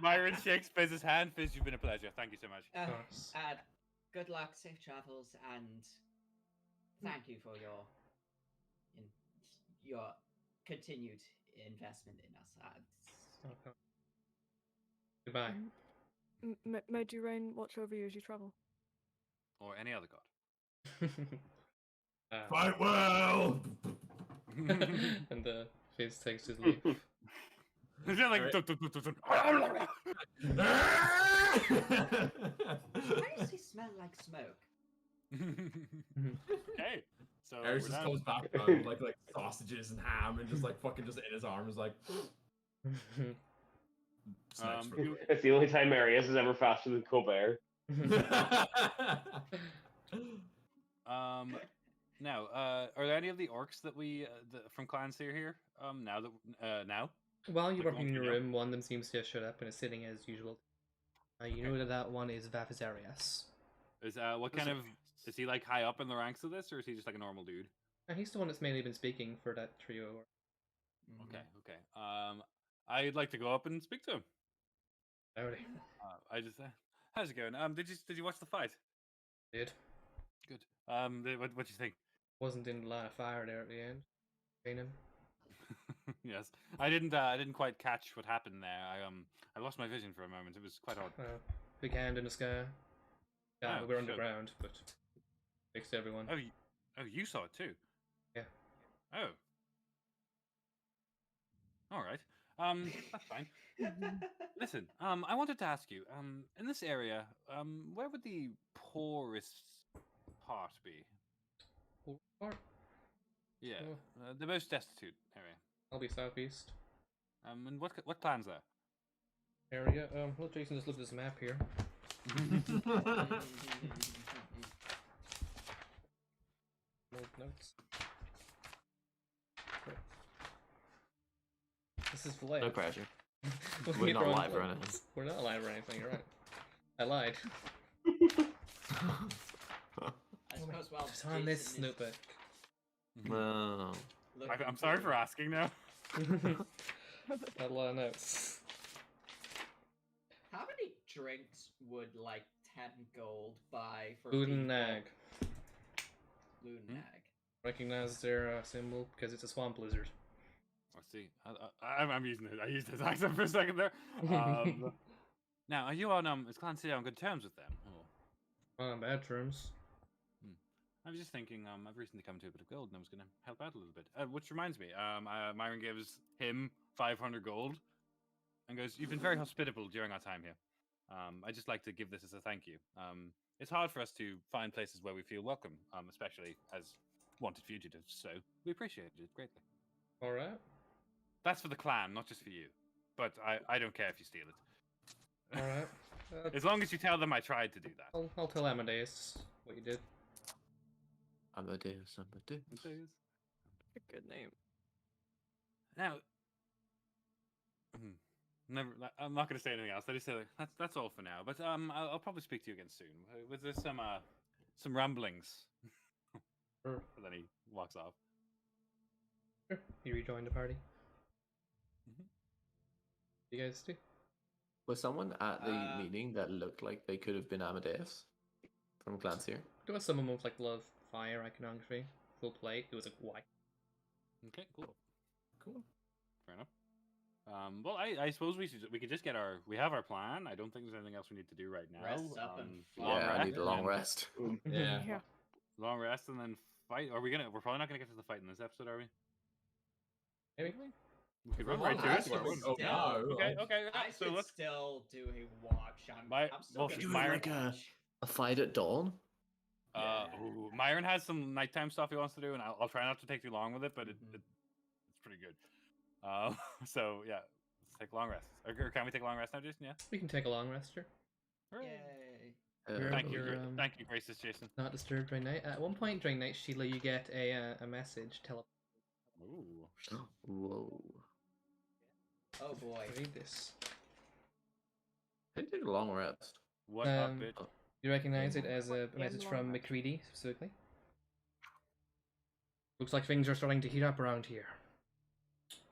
Myron shakes Fizz's hand. Fizz, you've been a pleasure. Thank you so much. Of course. Good luck, safe travels, and thank you for your continued investment in us. Okay. Goodbye. May Durain watch over you as you travel. Or any other god. Fight well. And Fizz takes his leave. Is that like? Alright. Why does he smell like smoke? Okay, so Ares we're just done. comes back with like sausages and ham and just like fucking just in his arms like snacks for you- It's the only time Marius is ever faster than Colbert. Now, are there any of the orcs that we from Clan Seer here? Now. While you're Like working in your one room, one of them seems to have showed up and is sitting as usual. You know that one is Vafizarius. Is what kind of is he like high up in the ranks of this, or is he just like a normal dude? He's the one that's mainly been speaking for that trio. Okay, okay. I'd like to go up and speak to him. Howdy. I just how's it going? Did you watch the fight? Did. Good. What you think? Wasn't in a lot of fire there at the end. Seen him. Yes, I didn't quite catch what happened there. I lost my vision for a moment. It was quite odd. Big hand in the sky. Yeah, Oh, we're sure. underground, but fixed everyone. Oh, you saw it too. Yeah. Oh. All right. That's fine. Listen, I wanted to ask you, in this area, where would the poorest part be? Or Yeah, Oh. the most destitute area. I'll be southeast And what clan's there? area. Well, Jason just looked at this map here. Old notes. This is Filet. No pressure. We're We're not live or anything. We're not live or anything. You're right. I lied. I suppose, well, It's on this Jason is notebook. No. looking I'm sorry for asking now. Had a lot of notes. How many drinks would like 10 gold buy for Food and people? nag. Lunag. Recognize their symbol because it's a swamp lizard. I see. I'm using it. I used his accent for a second there. Now, are you on is Clan City on good terms with them? Or... On bad terms. I was just thinking, I've recently come to a bit of gold, and I was going to help out a little bit. Which reminds me, Myron gives him 500 gold, and goes, "You've been very hospitable during our time here. I'd just like to give this as a thank you. It's hard for us to find places where we feel welcome, especially as wanted fugitives, so we appreciate it greatly. Alright. That's for the clan, not just for you. But I don't care if you steal it. Alright. As long as you tell them I tried to do that. I'll tell Amadeus what you did. Amadeus. A good name. Now, never. I'm not going to say anything else. I just say like, that's all for now. But I'll probably speak to you again soon. Was there some ramblings? Sure. And then he walks off. Sure. You rejoin the party. You guys do? Was someone at the meeting that looked like they could have been Amadeus from Clans here? There was someone with like love, fire, iconography, full plate. It was like white. Okay, cool. Cool. Fair enough. Well, I suppose we could just get we have our plan. I don't think there's anything else we need to do right now. Rest up and Long Yeah, I rest need a and long then- rest. Yeah. Yeah. Long rest and then fight. We're probably not gonna get to the fight in this episode, are we? Maybe. We could Well, run right to I it. could We're- still- yeah. no, Okay. I- Okay. I Yeah. So could let's. still do a watch. I'm still Well, gonna do do Myron- like a- watch. A fight at dawn? Myron has some nighttime stuff he wants to do, and I'll try not to take too long with it, but Mhm. it's pretty good. So yeah, let's take long rests. Or can we take a long rest now, Jason? Yeah. We can take a long rest, sure. Yay. Thank you. You're, Thank you, gracious Jason. Not disturbed during night. At one point during night, Sheila, you get a message. Ooh. Whoa. Oh boy. Read this. I did a long rest. What up, Um, bitch? You recognize it as a Yeah, message long from rest. McCready, specifically. Looks like things are starting to heat up around here.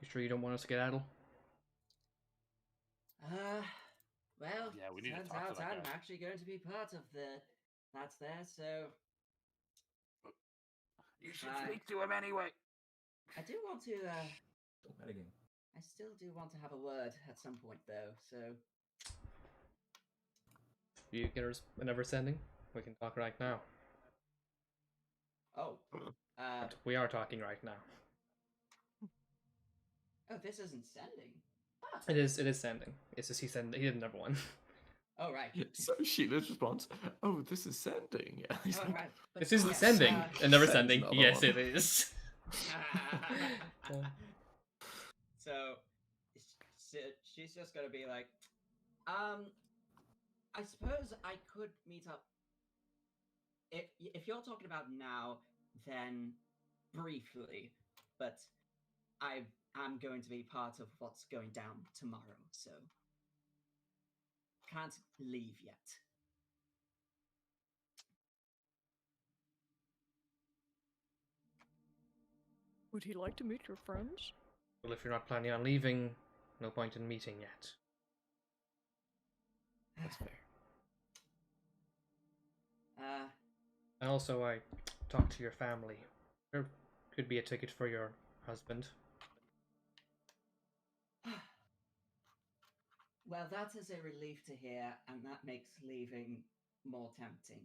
You sure you don't want us to get skedaddle? Well, Yeah, we need to turns talk to out that I'm guy. actually going to be part of that's there, so You should Bye. speak to him anyway. I do want to Don't metagame. I still do want to have a word at some point though, so You get another sending? We can talk right now. oh. But we are talking right now. Oh, this isn't sending. Ah. It is sending. It's just he did another one. Oh right. So Sheila's response, oh, this is sending. Yeah. He's Oh, like, right. But This isn't yes, sending. Another Sends sending. another Yes, one. it is. So she's just gonna be like, I suppose I could meet up. If you're talking about now, then briefly, but I'm going to be part of what's going down tomorrow, so can't leave yet. Would he like to meet your friends? Well, if you're not planning on leaving, no point in meeting yet. That's fair. And also, I talked to your family. There could be a ticket for your husband. Well, that is a relief to hear, and that makes leaving more tempting.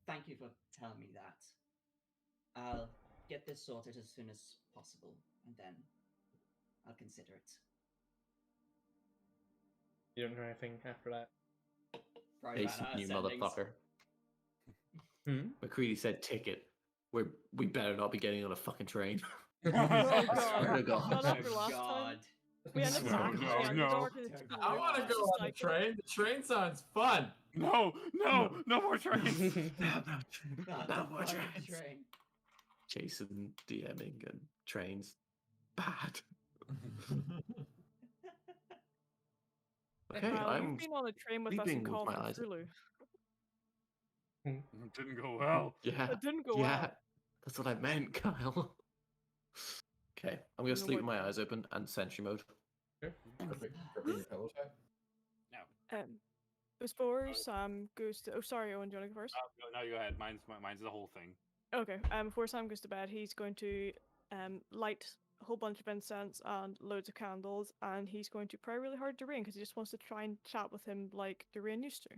Thank you for telling me that. I'll get this sorted as soon as possible, and then I'll consider it. You don't know anything after that. Throw that Jason, out you sendings. motherfucker. Hmm? McCready said ticket. We better not be getting on a fucking train. Oh Swear to god. God. Not after Oh, last God. time. We ended No, up back no, at the end no. of the dark and it's I too I late. want to It's go just on the like- train. The train sounds fun. No, no more trains. Not No the more fucking trains. train. Jason DMing and trains. Bad. Okay, Kyle, I'm you've been on a train with us sleeping in with Call my from eyes open. Cthulhu. It didn't go well. yeah. It didn't go Yeah. well. That's what I meant, Kyle. Okay, I'm gonna You know sleep with what? my eyes open and sentry mode. Perfect. Perfect your pillow type. Before Sam goes to... Oh, sorry, Owen, do you want to go first? No, you go ahead. Mine's the whole thing. Okay, before Sam goes to bed, he's going to light a whole bunch of incense and loads of candles, and he's going to pray really hard to Rain because he just wants to try and chat with him like Rain used to.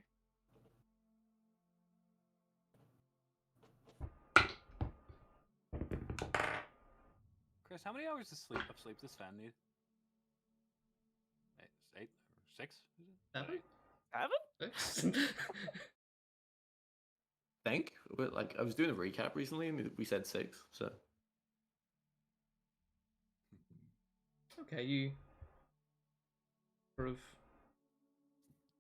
Chris, how many hours of sleep does Stan need? 8 or 6? Is it? Seven? Evan? Think, but like I was doing a recap recently and we said 6, so Okay, you sort of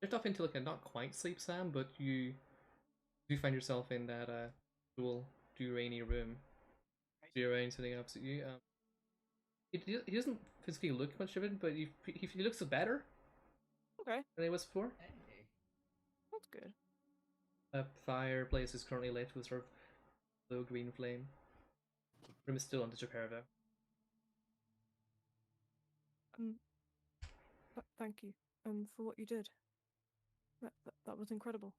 drift off into like a not quite sleep, Sam, but you do find yourself in that cool, rainy room. Durain sitting opposite you. He doesn't physically look much of it, but he looks better Okay, than he was before. Hey. that's good. The fireplace is currently lit with sort of low green flame. The room is still undisrepaired though. Thank you, for what you did. That was incredible.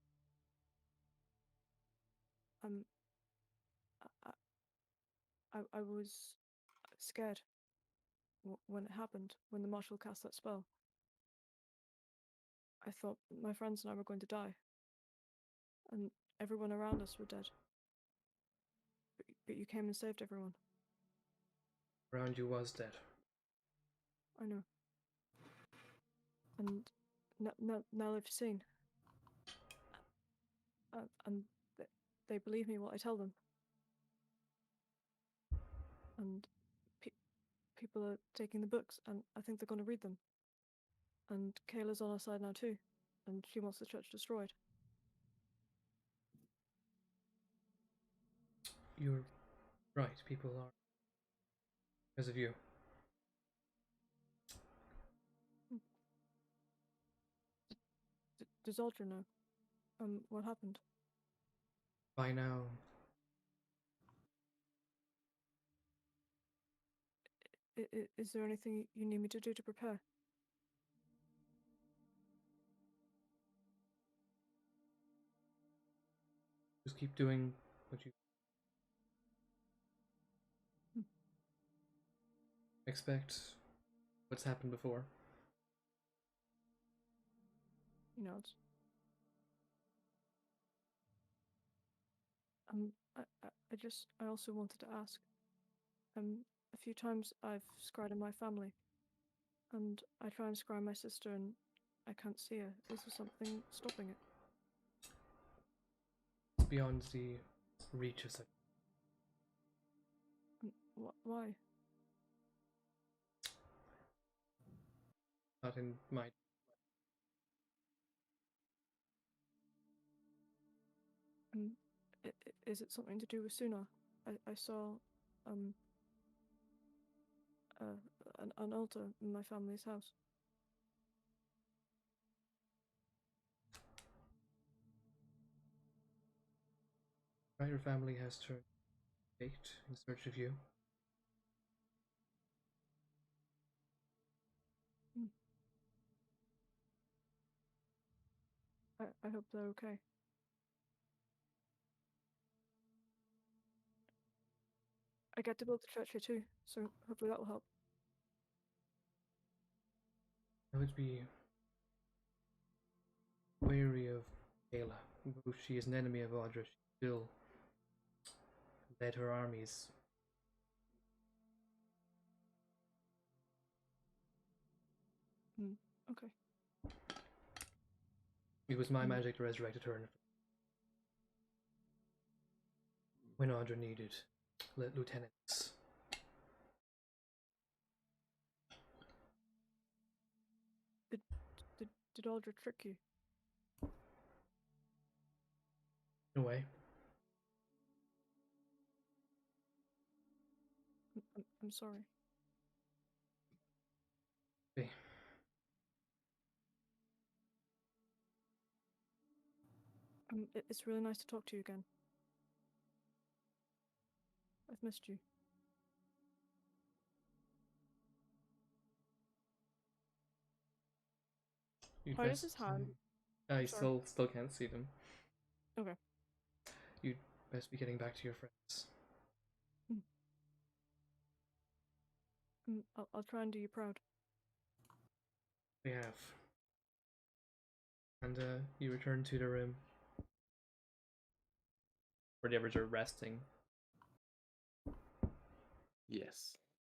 I was scared. when it happened, when the marshal cast that spell, I thought my friends and I were going to die, and everyone around us were dead. But you came and saved everyone. Around you was dead. I know. And now they've seen. And they believe me what I tell them. And people are taking the books, and I think they're going to read them. And Kayla's on our side now too, and she wants the church destroyed. You're right, people are. Because of you. Does Audra know? What happened? By now, Is there anything you need me to do to prepare? just keep doing what you expect. What's happened before. He nods. I also wanted to ask. A few times I've scryed in my family, and I try and scry my sister, and I can't see her. Is there something stopping it? It's beyond the reach of such. Why? Not in my. Is it something to do with Suna? I saw an altar in my family's house. Your family has turned gate in search of you. I hope they're okay. I get to build the church here too, so hopefully that will help. I would be wary of Kayla. Though she is an enemy of Audra, she still led her armies. Okay. It was my magic that resurrected her when Audra needed lieutenants. Did Audra trick you? In a way. I'm sorry. Okay. It's really nice to talk to you again. I've missed you. How does his hand? I Sorry. still can't see them. Okay. You'd best be getting back to your friends. I'll try and do you proud. We have. And you return to the room where the others are resting. Yes,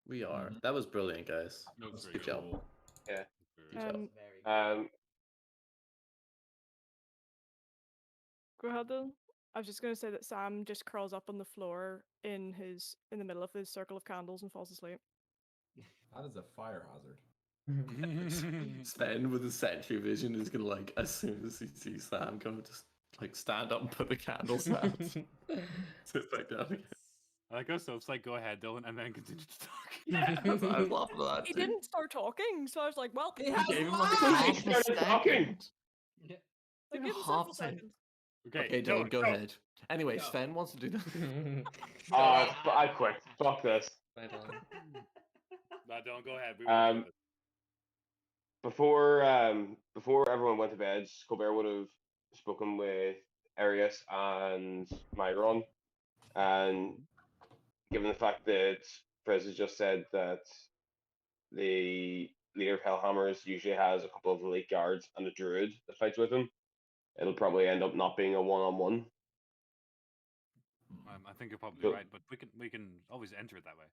we are. That was brilliant, guys. That was very Good job. cool. Yeah. Good job. Very good. Go ahead then. I was just going to say that Sam just curls up on the floor in the middle of his circle of candles and falls asleep. That is a fire hazard. Sven with his sentry vision is gonna, like, as soon as he sees Sam, gonna just like stand up and put the candles out. Sit back down again. I like how Soap's like, go ahead, Dylan, and then continue to talk. Yeah, I was laughing at that. He too. didn't start talking, so I was like, well, He has Gave him like lied! half He a started talking. second. Yeah. give Like him half several a second. seconds. Okay, Dylan, go ahead. Anyway, Go. Sven wants to do that. I quit. Fuck this. Right on. No, don't go ahead. We won't do this. Before everyone went to bed, Colbert would have spoken with Arius and Myron, and given the fact that Prez has just said that the leader of Hellhammers usually has a couple of elite guards and a druid that fights with him, it'll probably end up not being a one-on-one. I think you're probably So- right, but we can always enter it that way.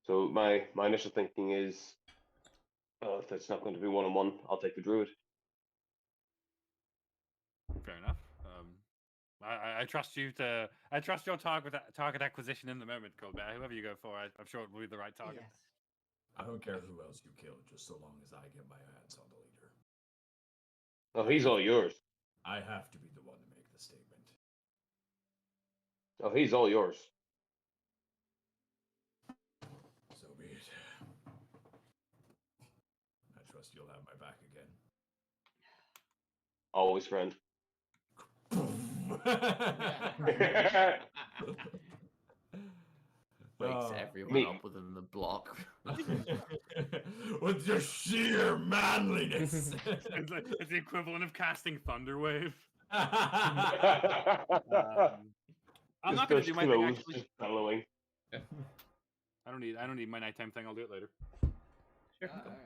So my initial thinking is, if it's not going to be one-on-one, I'll take the druid. Fair enough. I trust you to. I trust your target acquisition in the moment, Colbert. Whoever you go for, I'm sure it will be the right target. Yes. I don't care who else you kill, just so long as I get my hands on the leader. Oh, he's all yours. I have to be the one to make the statement. Oh, he's all yours. So be it. I trust you'll have my back again. Always, friend. Wakes Oh, everyone me. up within the block. With your sheer manliness. It's the equivalent of casting Thunderwave. Just I'm not going those to do my thing. clothes Actually, just bellowing. I don't need my nighttime thing. I'll do it later. Sure. Alright.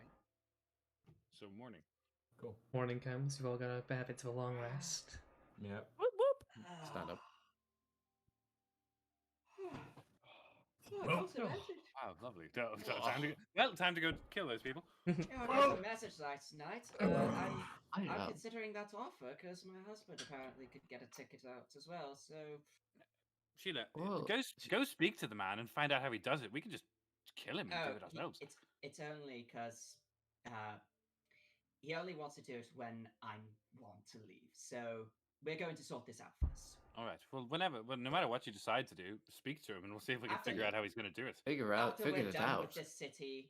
So morning. Cool. Morning comes. You've all got a bit of a long rest. Yep. Stand up. Well, What's the message? Wow, lovely. Time to go kill those people. Yeah, I got a message last night. I'm I, considering that offer because my husband apparently could get a ticket out as well. So Sheila, Well, go speak to the man and find out how he does it. We can just kill him and do it ourselves. it's only because he only wants to do it when I want to leave. So we're going to sort this out first. All right. Well, no matter what you decide to do, speak to him and we'll see if we can After figure you- out how he's going to do it. figure After it we're done out. with this city,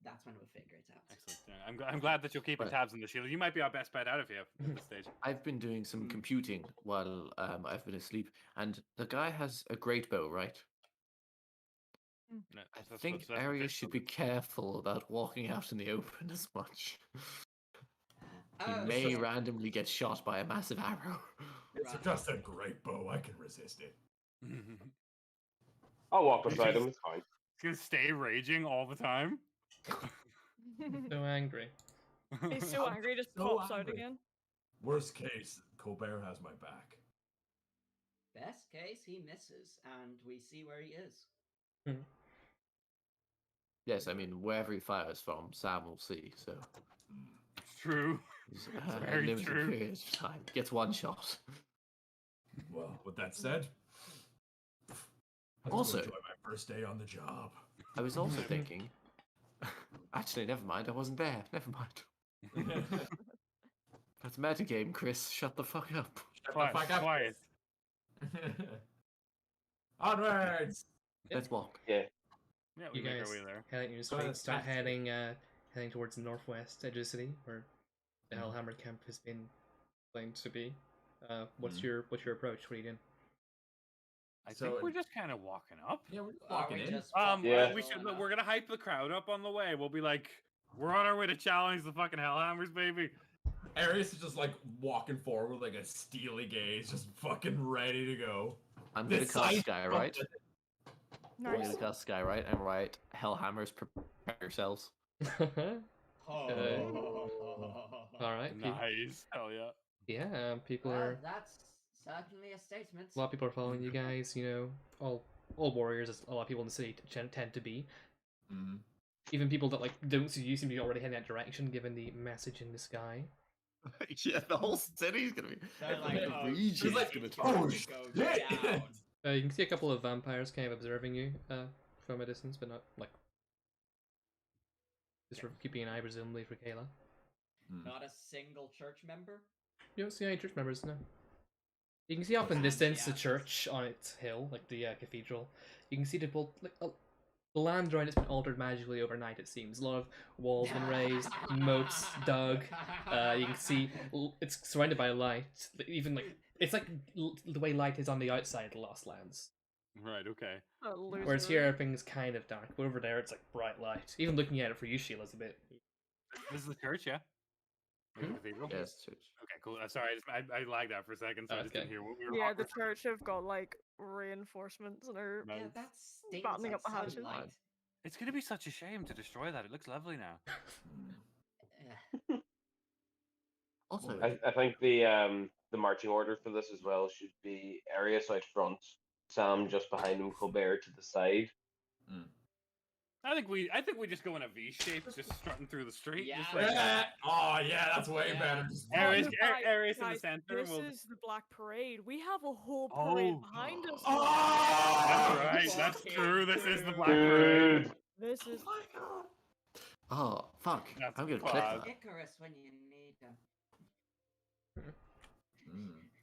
that's when we'll figure it out. Excellent. Yeah, I'm glad that you're keeping Right. tabs on the Sheila. You might be our best bet out of here at this stage. I've been doing some computing while I've been asleep, and the guy has a great bow, right? No, I that's think what Arius Fish should told be careful about walking out in the open as much. He Oh, may shit. randomly get shot by a massive arrow. It's Right. just a great bow. I can resist it. me. I'll walk beside him. It's fine. He's going to stay raging all the time. So angry. He's so angry, he just So pops out angry. again. Worst case, Colbert has my back. Best case, he misses, and we see where he is. Yes, I mean wherever he fires from, Sam will see. So It's true. he's, very limited true. period of time gets one shot. Well, with that said, let's go Also- enjoy my first day on the job. I was also thinking. Actually, never mind. I wasn't there. Never mind. That's metagame, Chris. Shut the fuck up. Shut the fuck up. Quiet. Onwards! Let's walk. Yeah, we You make guys our way there. heading your Go street, ahead, start smash it. heading towards the northwest edge of the city, where the Mhm. Hellhammer camp has been claimed to be. What's Mhm. your approach? What are you doing? I So- think we're just kind of walking up. Yeah, we're just Are walking we in. just Yeah. We should. rolling We're up? gonna hype the crowd up on the way. We'll be like, we're on our way to challenge the fucking Hellhammers, baby. Arius is just like walking forward with like a steely gaze, just fucking ready to go. I'm gonna This cast side Sky, of right? the- I'm gonna Nice. cast Sky, right? And right, Hellhammers, prepare yourselves. All right. Nice. Hell yeah. Yeah. People Well, are. that's certainly a statement. A lot of people are following you guys. You know, all warriors, as a lot of people in the city tend to be. Mhm. Even people that like don't see you seem to be already heading that direction, given the message in the sky. Yeah, the whole city's gonna be. They're like, the oh, region's She's like, gonna oh, turn. shit. down. You can see a couple of vampires kind of observing you from a distance, but not like just for keeping an eye, presumably for Kayla. Not a single church member. You don't see any church members, no. You can see off in the distance the church on its hill, like the cathedral. You can see the the land around it's been altered magically overnight. It seems a lot of walls been raised, moats dug. You can see it's surrounded by light. Even like it's like the way light is on the outside of the Lost Lands. Right. Okay. Whereas here everything's kind of dark, but over there it's like bright light. Even looking at it for you, Sheila, is a bit. This is the church, yeah. Like the cathedral? Yes, church. Okay, cool. Sorry, I lagged out for a second, so Oh, I it's just didn't good. hear what we were Yeah, talking the church have got like reinforcements and are Yeah, Nice. that stings Buttoning like up the hatches. sunlight. It's gonna be such a shame to destroy that. It looks lovely now. Yeah. Also, I think the marching order for this as well should be Arius out front, Sam just behind him, Colbert to the side. I think we just go in a V shape, just strutting through the street. Yeah. Just like Oh yeah, that's way Yeah. better. Just Arius, no, guys, Arius in the guys, center. This We'll... is the Black Parade. We have a whole parade Oh. behind us. Oh! That's right. Oh, That's okay, true. This is the dude. Black Parade. Dude. This is my god. Oh fuck! That's I'm gonna click class. that. Icarus when you need them.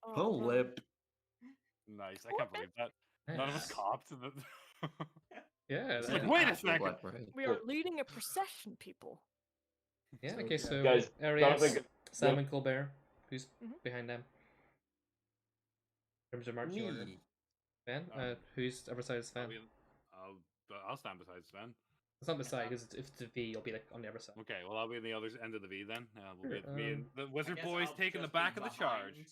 oh, Full no. lip. Nice. I can't believe that. None of us Nice. copped. Yeah, It's that- like, wait a Actual second. Black Parade. We are leading a procession, people. yeah. So, Okay, yeah. so Guys, Arias, think- Sam, and Colbert, who's Mhm. behind them? In terms of marching order. Me. Sven, who's other side of Sven? I'll stand beside Sven. It's not beside because if it's a V, you'll be like on the other side. Okay, well I'll be in the other end of the V then. We'll be Sure, me and the I wizard guess boys I'll taking the just be back of the charge. behind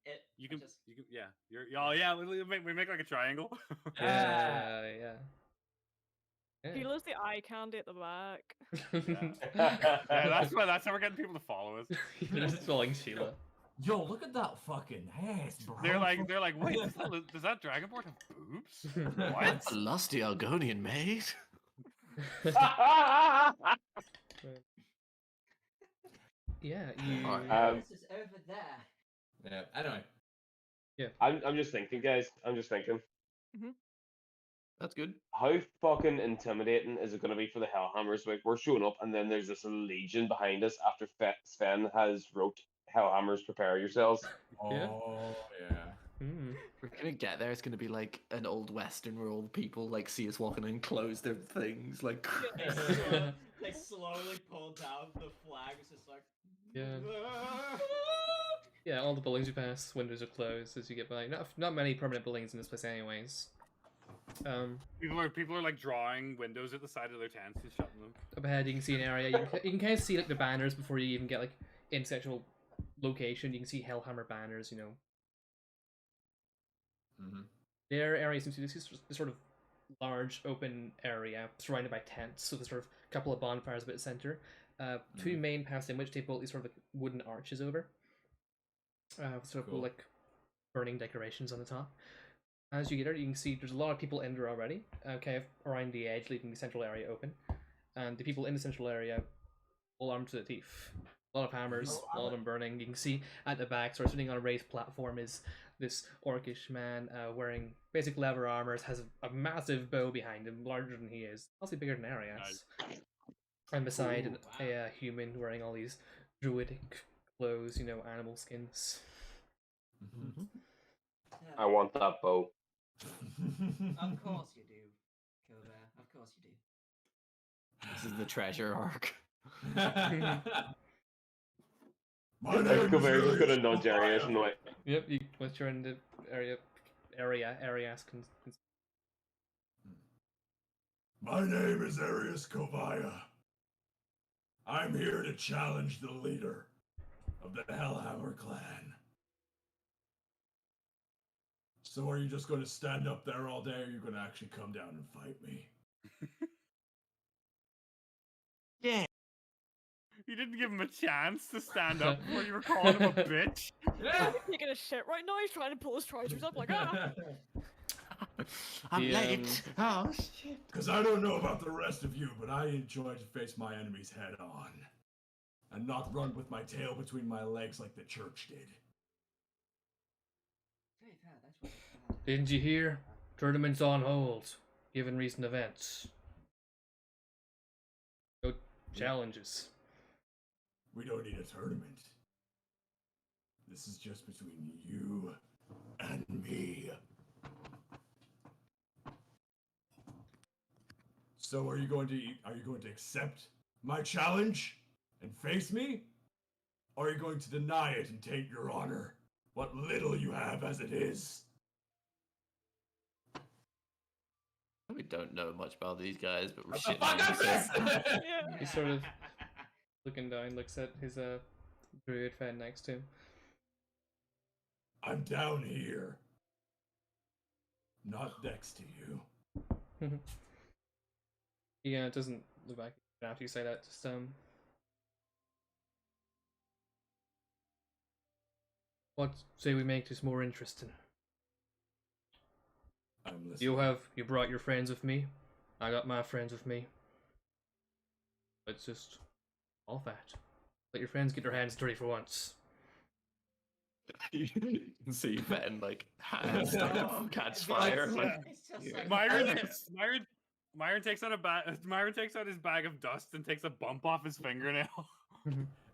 It. You I can, just- yeah. Oh yeah, we make like a triangle. Yeah. Yeah. Feels the eye candy at the back. Yeah, that's how we're getting people to follow us. You're just following Sheila. Yo, look at that fucking ass, bro. They're like, wait, does that dragonborn have boobs? What? A lusty Argonian maid. Yeah, you. Alright. This is over there. Yeah. Anyway. I'm just thinking, guys. I'm just thinking. That's good. How fucking intimidating is it going to be for the Hellhammers? Like, we're showing up, and then there's this legion behind us after Sven has wrote Hellhammers, prepare yourselves. Yeah. Oh yeah. We're gonna get there. It's gonna be like an old western where all the people like see us walking in and close their things. Like, They slowly pull down the flag. It's just like. Yeah. Yeah, all the buildings you pass, windows are closed as you get by. Not many permanent buildings in this place, anyways. People are like drawing windows at the side of their tents and shutting them. Up ahead, you can see an area. You can kind of see like the banners before you even get like into actual location. You can see Hellhammer banners. You know, their area seems to be this sort of large open area surrounded by tents. So there's sort of a couple of bonfires about the center. Two main paths in which they built these sort of like wooden arches over. Sort of Cool. like burning decorations on the top. As you get there, you can see there's a lot of people in there already, kind of around the edge, leaving the central area open. And the people in the central area, all armed to the teeth. A lot of hammers, a lot of them burning. You can see at the back, sort of sitting on a raised platform, is this orcish man wearing basic leather armor, has a massive bow behind him, larger than he is, also bigger than Arias. Nice. And beside Ooh, a human wearing all these druidic clothes, you know, animal skins. I want that bow. Of course you do, Colbert. Of course you do. this is the treasure arc. My name Colbert is just gonna Arius nudge Arius Colbert. in the way. Yep, once you're in the Arias can My name is Arius Kovaya. I'm here to challenge the leader of the Hellhammer clan. So are you just going to stand up there all day, or are you going to actually come down and fight me? Yeah. You didn't give him a chance to stand up before you were calling him a bitch. Yeah. Taking a shit right now. He's trying to pull his trousers up like I'm The, late. Oh shit. Because I don't know about the rest of you, but I enjoy to face my enemies head on. And not run with my tail between my legs like the church did. Very fair, that's what it's about. Didn't you hear? Tournament's on hold, given recent events. Go challenges. We don't need a tournament. This is just between you and me. So are you going to accept my challenge and face me? Or are you going to deny it and take your honor? What little you have as it is. We don't know much about these guys, but we're What the shitting fuck on is this? them. yeah. He's sort of looking down, looks at his druid friend next to him. I'm down here. Not next to you. Yeah, it doesn't look like after you say that. Just what say we make this more interesting? I'm listening. You brought your friends with me. I got my friends with me. Let's just all that. Let your friends get their hands dirty for once. You can see Ben like hands start to catch fire. It's, Like, it's just like Myron takes out Myron takes out his bag of dust and takes a bump off his fingernail.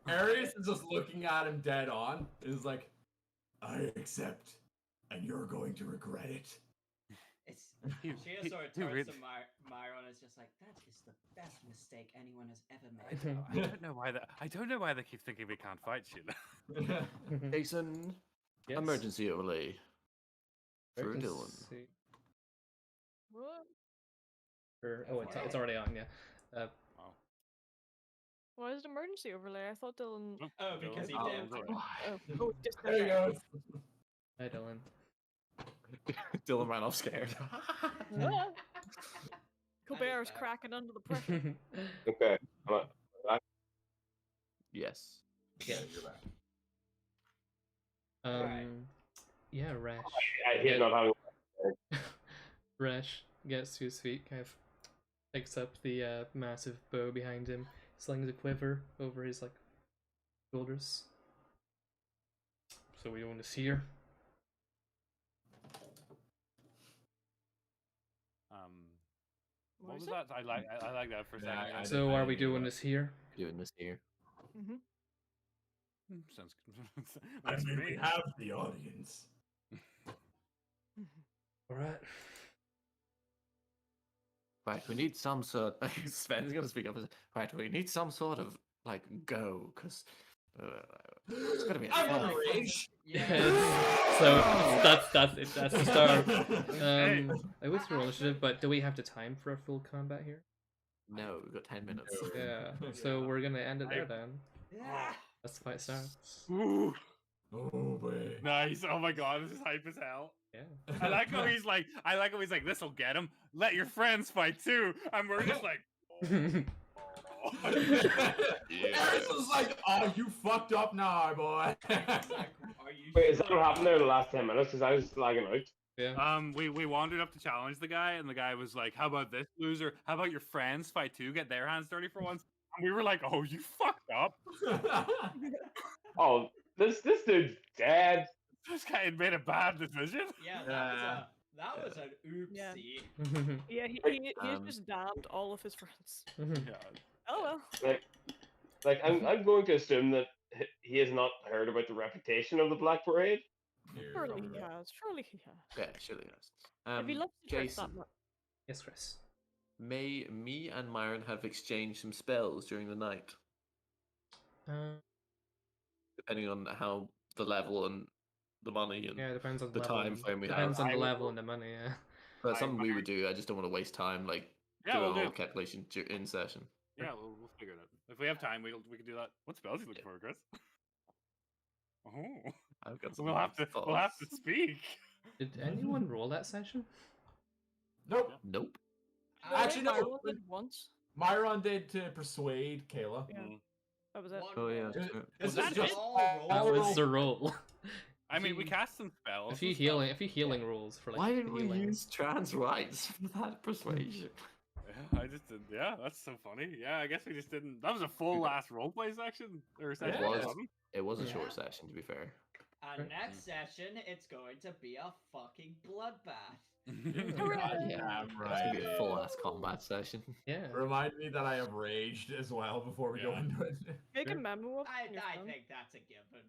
Arius is just looking at him dead on. Is like, I accept, and you're going to regret it. it's He- she he- just sort of he turns really- to Myron and is just like, that is the best mistake anyone has ever I made. don't know why that. I don't know why they keep thinking we can't fight Sheila. Jason, Yes. emergency overlay for Emergency- Dylan. What? It's already on. Yeah. Why is it emergency overlay? I thought Dylan. Oh, because he Oh, did. right. Oh, just there he goes. Hi, Dylan. Dylan ran off scared. Colbert is bad. cracking under the pressure. Okay. Yes. Yeah. You're back. Right. Yeah, Rash. I hate not having. Rash gets to his feet, kind of picks up the massive bow behind him, slings a quiver over his like shoulders. So we want to see her. What What was is that? I like that for a Yeah, second. I So didn't are we hear doing that. this here? Doing this here. Sounds good. I Works for mean, we me. have the audience. All right. Right, we need some sort. Sven's gonna speak up. Right, we need some sort of like go, because it's gonna be a I'm fight. gonna rage. So that's it. That's the start. Hey. I wish to roll initiative, but do we have the time for a full combat here? No, we've got 10 minutes. No. Yeah. So we're gonna end it there then. Yeah. That's the fight starts. Ooh, Oh boy. nice. Oh my god, this is hype as hell. Yeah. I like how he's like, this'll get him. Let your friends fight too. And we're just like, oh. Arius was like, oh, you fucked up now, boy. Like, are you Wait, is that sure? what happened there in the last 10 minutes? Because I was lagging out. Yeah. We wandered up to challenge the guy, and the guy was like, "How about this, loser? How about your friends fight too? Get their hands dirty for once." And we were like, "Oh, you fucked up. Oh, this dude's dead. This guy had made a bad decision." Yeah, that was an Yeah. oopsie. Yeah, he's Um, just damned all of his friends. Yeah. Oh well. Like I'm going to assume that he has not heard about the reputation of the Black Parade. Surely he has. Surely he has. Yeah, surely yes. If he loves the church Jason, that much. Yes, Chris. may me and Myron have exchanged some spells during the night, depending on how the level and the money and Yeah, it depends on the level time and- frame we Depends have. on I the will- level and the money. Yeah. But I- something we would do. I just don't want to waste time like Yeah, doing we'll all do. the calculation in session. Yeah, we'll figure it out. If we have time, we can do that. What spells are you looking for, Chris? Oh, I've got some we'll have to thoughts. speak. Did anyone roll that session? Nope. Nope. Actually, no. Myron did once. Myron did to persuade Kayla. Yeah. Mm. That was it. Oh yeah. It- that's true. This Was is that just all all That roll? was the roll. I mean, we few- cast some spells. A few and stuff. healing rules for like. Why didn't we healing. use trans rights for that persuasion? Yeah, I just didn't. Yeah, that's so funny. Yeah, I guess we just didn't. That was a full last roleplay section or session. was. wasn't it? It was a Yeah. short session, to be fair. And next session, it's going to be a fucking bloodbath. Yeah, It's right. gonna be a full ass combat session. Yeah. Remind me that I have raged as well before we go Yeah. into it. Make a Sure. memo of it I on your phone. think that's a given.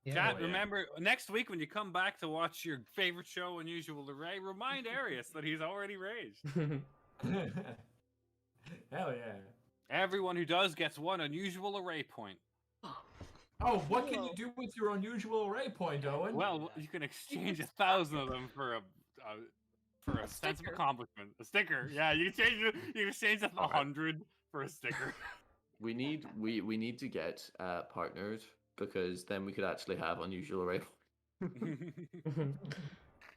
Yeah. Chat, Oh, yeah. remember next week when you come back to watch your favorite show, Unusual Array, remind Arius that he's already raged. Hell yeah. Everyone who does gets one Unusual Array point. Oh, what can Whoa. you do with your unusual array point, Owen? Well, you can exchange 1,000 of them for a sense of sticker. accomplishment. A sticker, yeah. You can change it. You can exchange a Alright. 100 for a sticker. We need to get partnered because then we could actually have unusual array.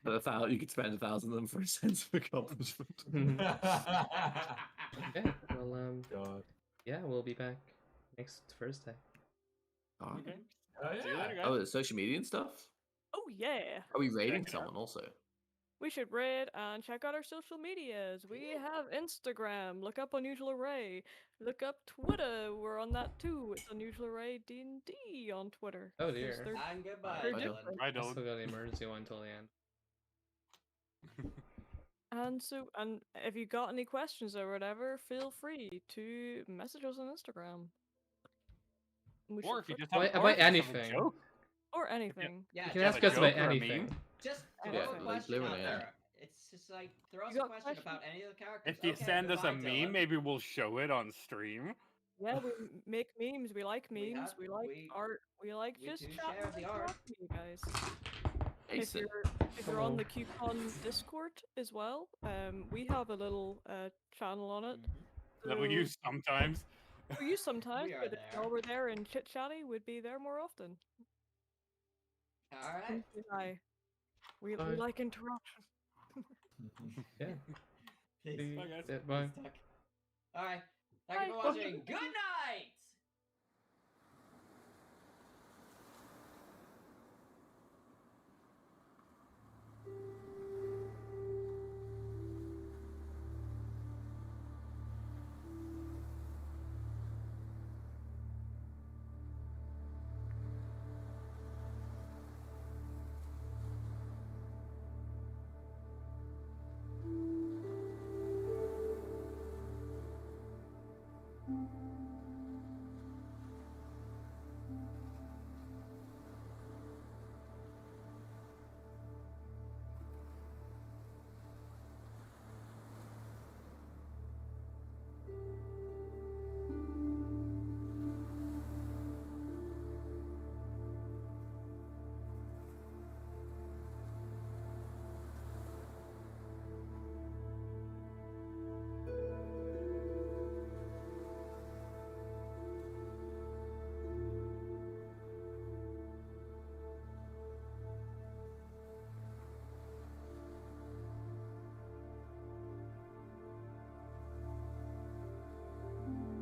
You could spend 1,000 of them for a sense of accomplishment. Okay, well, God. yeah, we'll be back next Thursday. Alright. Okay. Oh, See you yeah. later, guys. Oh, it's social media and stuff. Oh yeah. Are we raiding it out. someone also? We should raid and check out our social medias. We have Instagram. Look up Unusual Array. Look up Twitter. We're on that too. It's Unusual Array D&D on Twitter. Oh 'cause dear. they're- And goodbye, they're Bye, Dylan. different. Bye, I Dylan. still got the emergency one until the end. And if you got any questions or whatever, feel free to message us on Instagram. We Or should if you put- just have, About or if you just have a anything. joke. or anything. Yeah, You can just, ask us a about joke or a meme. anything. just throw Yeah, a like question literally, out yeah. there. It's just like throw us You a got question about questions? any of the characters. If you Okay, send us a goodbye, meme, Dylan. maybe we'll show it on stream. Yeah, we make memes. We like We memes. have- We like we- art. We like we just do chatting share and the art. interacting with you guys. Ace it. If you're on the QCon Discord as well, we have a little channel on it. Mhm. That we So- use sometimes. We use sometimes, We are but if there. y'all were there and chit chatty, we'd be there more often. All Come right. say hi. We Bye. like interaction. Yeah. Peace. See- Bye, guys. yeah, bye. All right. Thank you for Bye. watching. Good night.